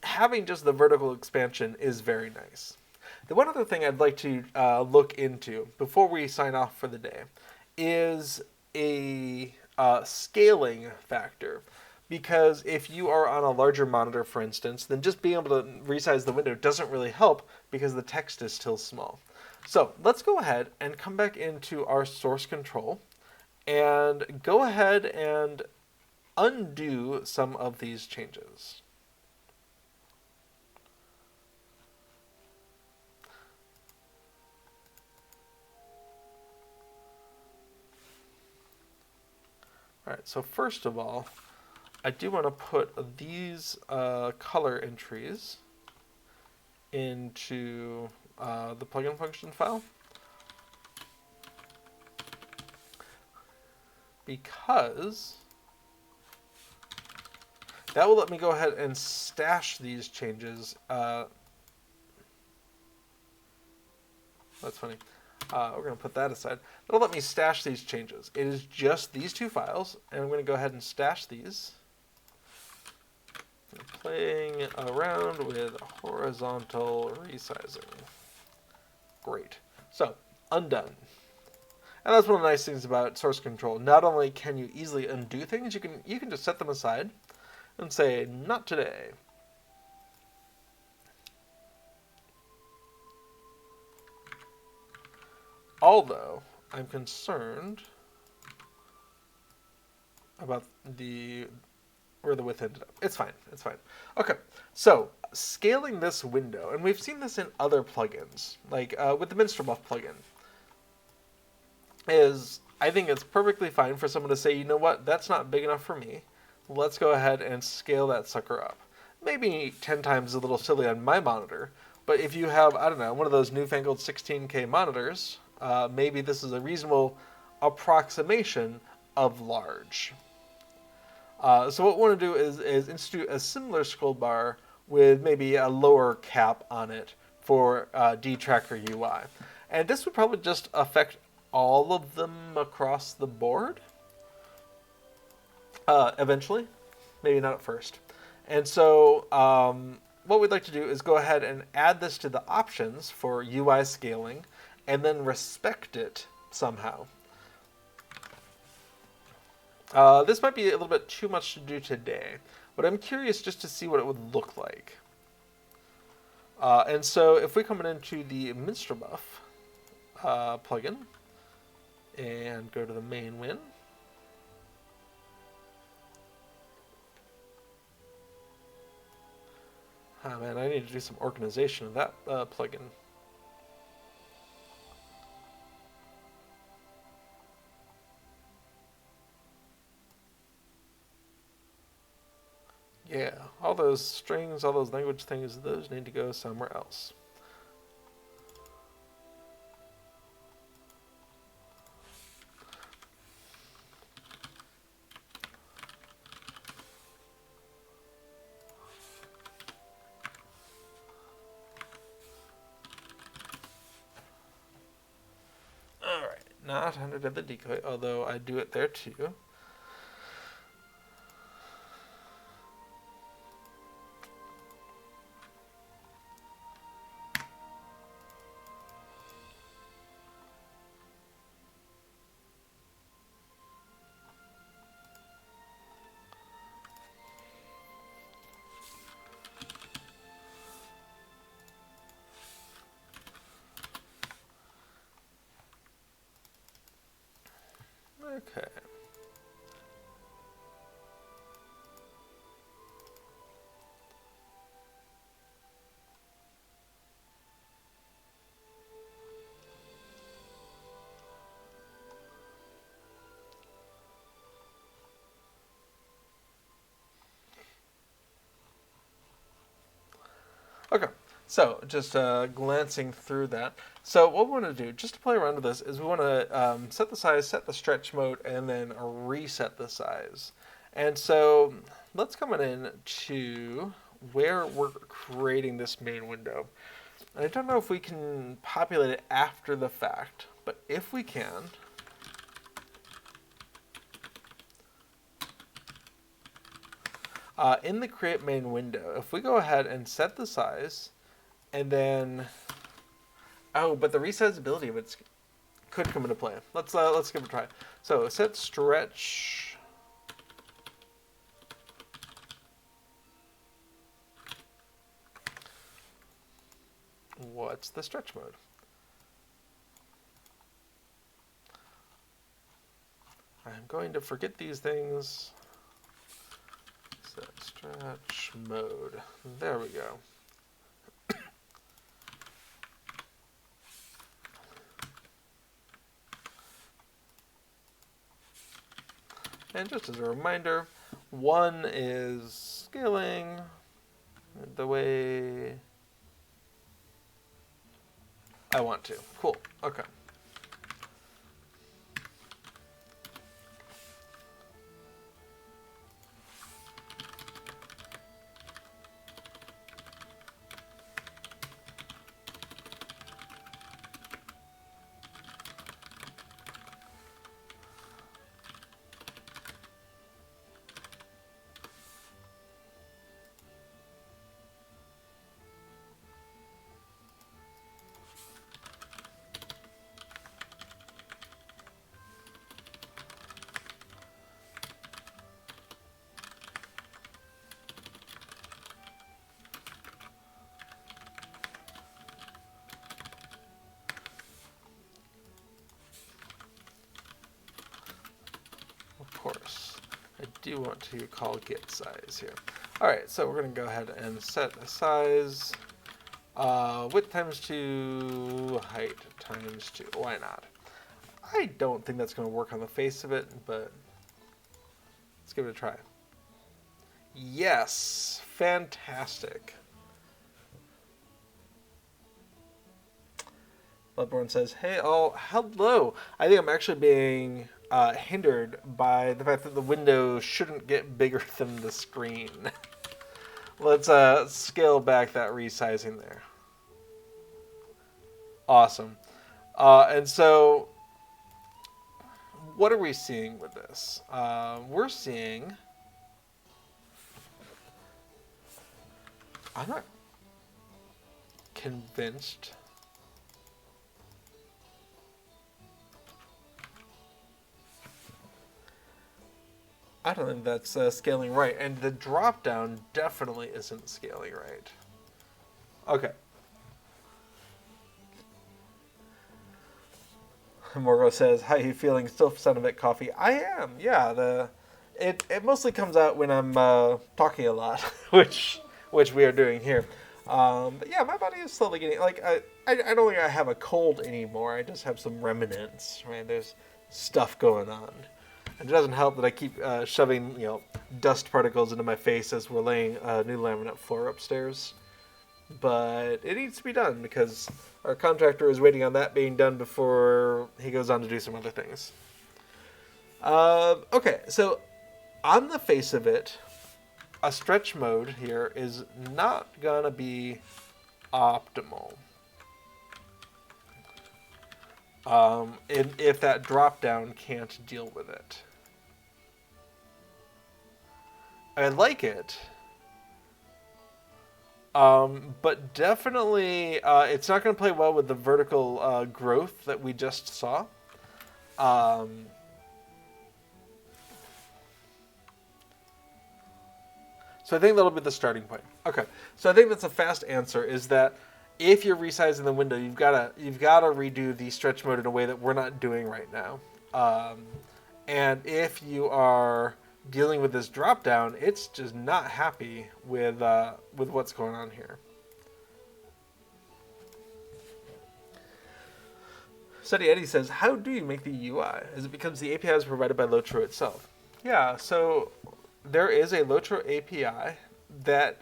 Having just the vertical expansion is very nice. The one other thing I'd like to look into before we sign off for the day is a scaling factor. Because if you are on a larger monitor, for instance, then just being able to resize the window doesn't really help because the text is still small. So let's go ahead and come back into our source control and go ahead and undo some of these changes. All right, so first of all, I do want to put these color entries into the plugin function file, because that will let me go ahead and stash these changes. That's funny. We're going to put that aside. That'll let me stash these changes. It is just these two files, and I'm going to go ahead and stash these. Playing around with horizontal resizing. Great. So, undone. And that's one of the nice things about source control. Not only can you easily undo things, you can just set them aside and say, not today. Although, I'm concerned about where the width ended up. It's fine. It's fine. Okay, so scaling this window, and we've seen this in other plugins, like with the Minstrel Buff plugin, I think it's perfectly fine for someone to say, you know what, that's not big enough for me. Let's go ahead and scale that sucker up. Maybe 10 times a little silly on my monitor, but if you have, I don't know, one of those newfangled 16K monitors, maybe this is a reasonable approximation of large. So what we want to do is institute a similar scroll bar with maybe a lower cap on it for D-Tracker UI. And this would probably just affect all of them across the board eventually, maybe not at first. And so what we'd like to do is go ahead and add this to the options for UI scaling and then respect it somehow. This might be a little bit too much to do today, but I'm curious just to see what it would look like. And so if we come into the Minstrel Buff plugin and go to the main win, oh man, I need to do some organization of that plugin. Yeah, all those strings, all those language things, those need to go somewhere else. All right, not under the decoy, although I do it there too. Okay. Okay, so just glancing through that. So what we want to do, just to play around with this, is we want to set the size, set the stretch mode, and then reset the size. And so let's come on in to where we're creating this main window. And I don't know if we can populate it after the fact, but if we can, in the create main window, if we go ahead and set the size, and then, oh, but the resizability of it could come into play. Let's give it a try. So set stretch. What's the stretch mode? I'm going to forget these things. Set stretch mode. There we go. And just as a reminder, 1 is scaling the way I want to. Cool. Okay. Of course, I do want to call get size here. All right, so we're going to go ahead and set a size, width times 2, height times 2. Why not? I don't think that's going to work on the face of it, but let's give it a try. Yes, fantastic. Bloodborne says, hey all, hello. I think I'm actually being hindered by the fact that the window shouldn't get bigger than the screen. Let's scale back that resizing there. Awesome. And so, what are we seeing with this? We're seeing... I'm not convinced... I don't think that's scaling right, and the drop down definitely isn't scaling right. Okay. Morgo says, "How are you feeling? Still sound a bit coffee." I am. Yeah. It mostly comes out when I'm talking a lot, which we are doing here. But yeah, my body is slowly getting I don't think I have a cold anymore. I just have some remnants. Right? There's stuff going on. It doesn't help that I keep shoving, dust particles into my face as we're laying a new laminate floor upstairs. But it needs to be done because our contractor is waiting on that being done before he goes on to do some other things. Okay, so on the face of it, a stretch mode here is not going to be optimal. If that drop down can't deal with it. I like it, but definitely it's not going to play well with the vertical growth that we just saw. So I think that'll be the starting point. Okay, so I think that's a fast answer. Is that if you're resizing the window, you've got to redo the stretch mode in a way that we're not doing right now. And if you are dealing with this drop-down, it's just not happy with what's going on here. Steady Eddie says, how do you make the UI? Is it because the API is provided by LOTRO itself? Yeah, so there is a LOTRO API that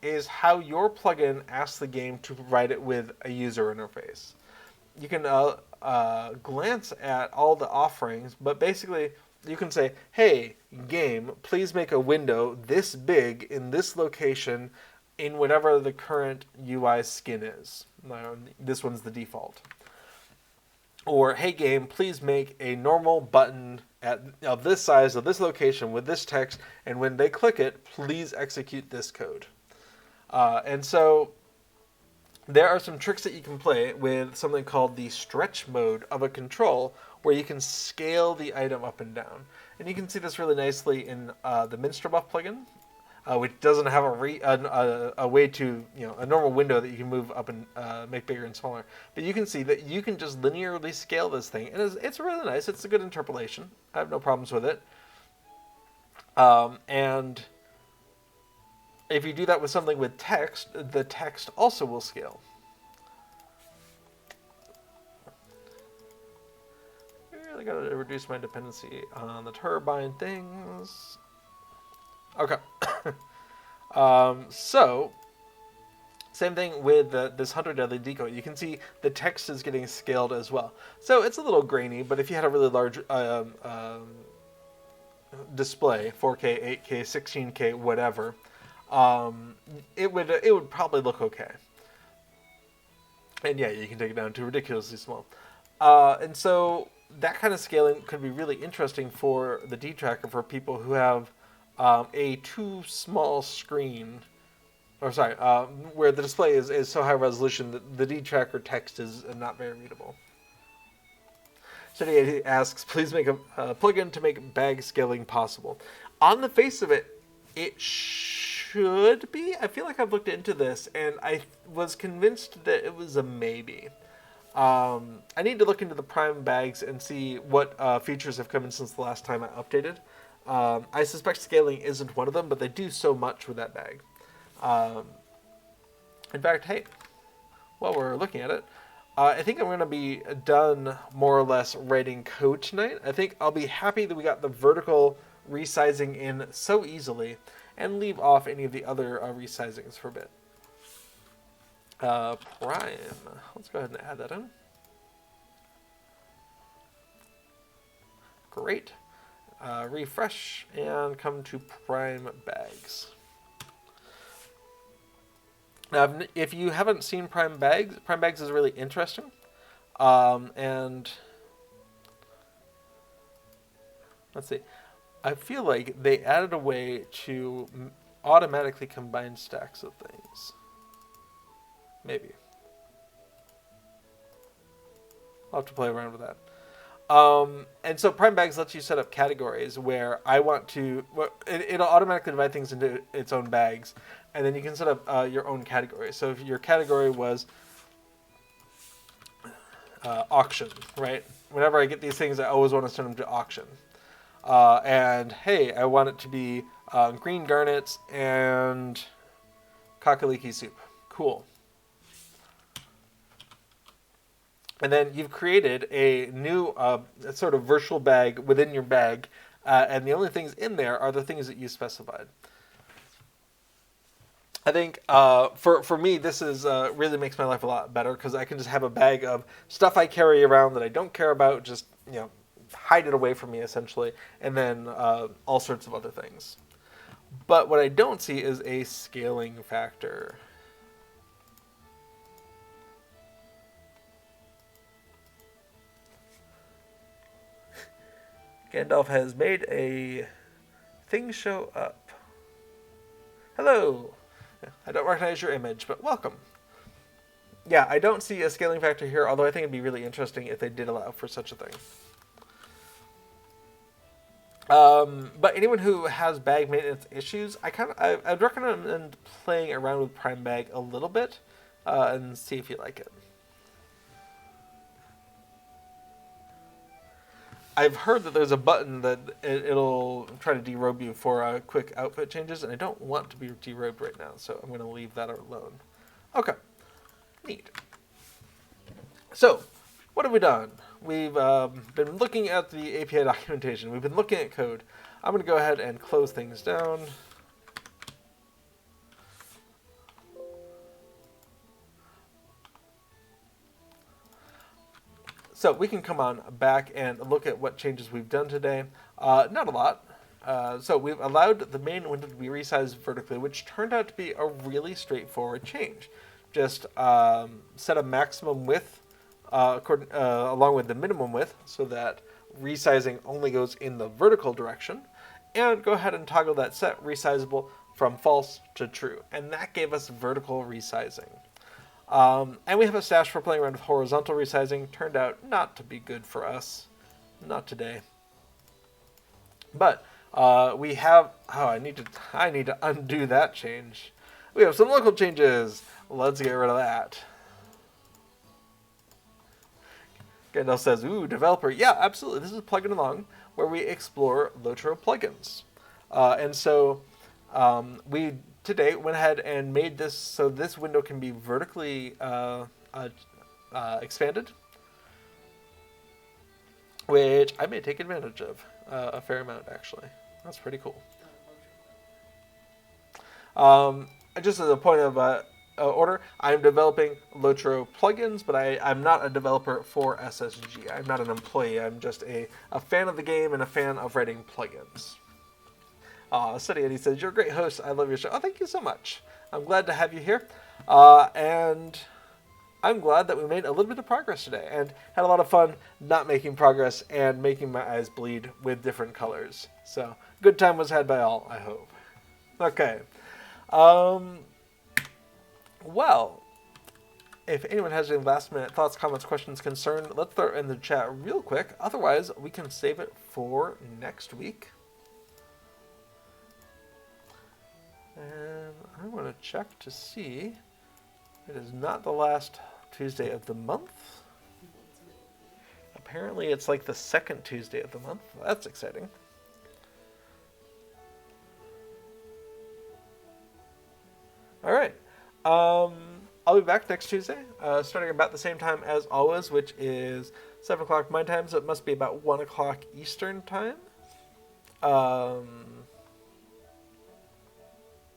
is how your plugin asks the game to provide it with a user interface. You can glance at all the offerings, but basically you can say, hey, game, please make a window this big in this location in whatever the current UI skin is. This one's the default. Or, hey game, please make a normal button of this size, of this location, with this text, and when they click it, please execute this code. And so there are some tricks that you can play with something called the stretch mode of a control, where you can scale the item up and down. And you can see this really nicely in the Minstrel Buff plugin, which doesn't have a way to, a normal window that you can move up and make bigger and smaller. But you can see that you can just linearly scale this thing, and it's really nice. It's a good interpolation. I have no problems with it. And if you do that with something with text, the text also will scale. I gotta reduce my dependency on the turbine things. Okay. So, same thing with this 100 Deadly Decoy. You can see the text is getting scaled as well. So it's a little grainy, but if you had a really large display, 4K, 8K, 16K, whatever, it would probably look okay. And yeah, you can take it down to ridiculously small. And so that kind of scaling could be really interesting for the D-Tracker for people who have a too small screen, or sorry, where the display is so high resolution that the D-Tracker text is not very readable. So he asks, please make a plugin to make bag scaling possible. On the face of it, it should be. I feel like I've looked into this, and I was convinced that it was a maybe. I need to look into the Prime bags and see what features have come in since the last time I updated. I suspect scaling isn't one of them, but they do so much with that bag. In fact, hey, while we're looking at it, I think I'm going to be done more or less writing code tonight. I think I'll be happy that we got the vertical resizing in so easily and leave off any of the other resizings for a bit. Prime. Let's go ahead and add that in. Great. Refresh and come to Prime bags. Now, if you haven't seen Prime bags is really interesting. And let's see. I feel like they added a way to automatically combine stacks of things. Maybe. I'll have to play around with that. And so Prime Bags lets you set up categories where I want to... It'll automatically divide things into its own bags. And then you can set up your own category. So if your category was auction, right? Whenever I get these things, I always want to send them to auction. And hey, I want it to be green garnets and kakaliki soup. Cool. And then you've created a new sort of virtual bag within your bag, and the only things in there are the things that you specified. I think for me, this is really makes my life a lot better because I can just have a bag of stuff I carry around that I don't care about, just hide it away from me essentially, and then all sorts of other things. But what I don't see is a scaling factor. Gandalf has made a thing show up. Hello! I don't recognize your image, but welcome. Yeah, I don't see a scaling factor here, although I think it'd be really interesting if they did allow for such a thing. But anyone who has bag maintenance issues, I'd recommend playing around with Prime Bag a little bit and see if you like it. I've heard that there's a button that it'll try to derobe you for quick outfit changes, and I don't want to be derobed right now, so I'm going to leave that alone. Okay, neat. So, what have we done? We've been looking at the API documentation. We've been looking at code. I'm going to go ahead and close things down. So we can come on back and look at what changes we've done today. Not a lot. So we've allowed the main window to be resized vertically, which turned out to be a really straightforward change. Just set a maximum width along with the minimum width so that resizing only goes in the vertical direction. And go ahead and toggle that set resizable from false to true. And that gave us vertical resizing. And we have a stash for playing around with horizontal resizing. Turned out not to be good for us. Not today. But we have... Oh, I need to undo that change. We have some local changes. Let's get rid of that. Gandalf says, ooh, developer. Yeah, absolutely. This is Plugin Along, where we explore LOTRO plugins. And so we today went ahead and made this so this window can be vertically expanded, which I may take advantage of a fair amount, actually. That's pretty cool. Just as a point of order, I'm developing LOTRO plugins, but I'm not a developer for SSG. I'm not an employee. I'm just a fan of the game and a fan of writing plugins. Study Eddie says, you're a great host. I love your show. Oh, thank you so much. I'm glad to have you here. And I'm glad that we made a little bit of progress today and had a lot of fun not making progress and making my eyes bleed with different colors. So, good time was had by all, I hope. Okay. Well, if anyone has any last minute thoughts, comments, questions, concerns, let's throw it in the chat real quick. Otherwise, we can save it for next week. And I want to check to see. It is not the last Tuesday of the month. Apparently, it's like the second Tuesday of the month. That's exciting. All right. I'll be back next Tuesday, starting about the same time as always, which is 7 o'clock my time, so it must be about 1 o'clock Eastern time.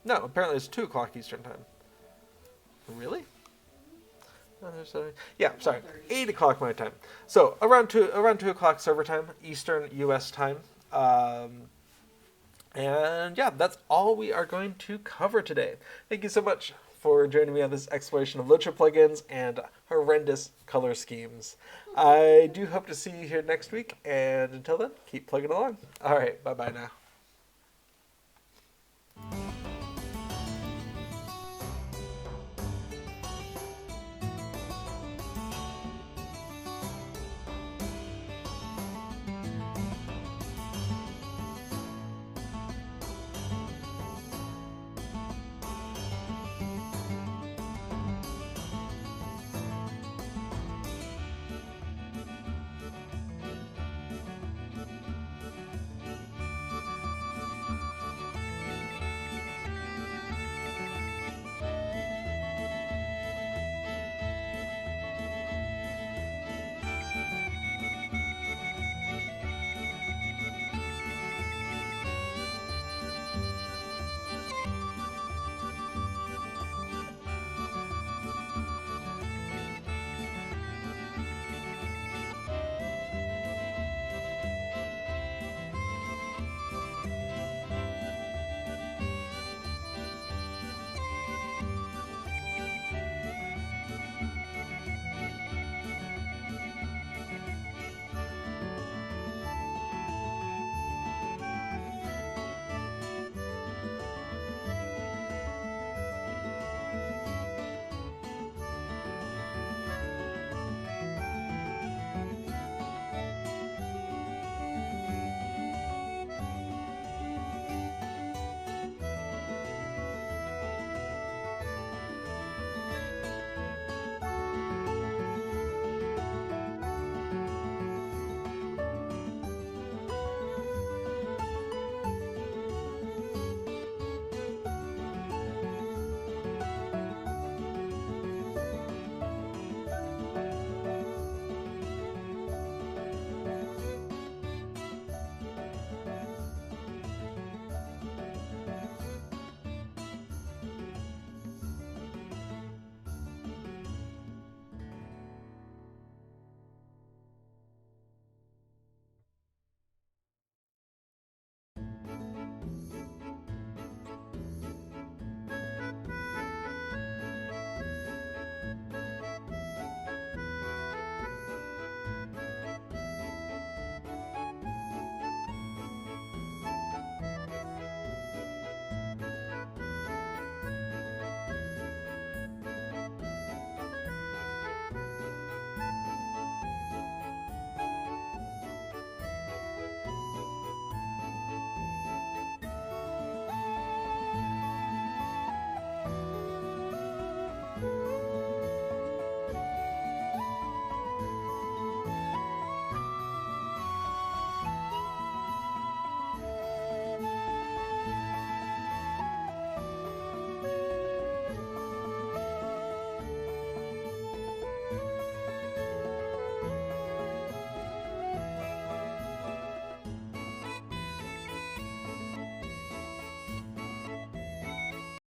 No, apparently it's 2 o'clock Eastern time. Really? Yeah, sorry. 8 o'clock my time. So around 2 o'clock server time, Eastern US time. And yeah, that's all we are going to cover today. Thank you so much for joining me on this exploration of LOTRO plugins and horrendous color schemes. I do hope to see you here next week, and until then, keep plugging along. All right, bye-bye now.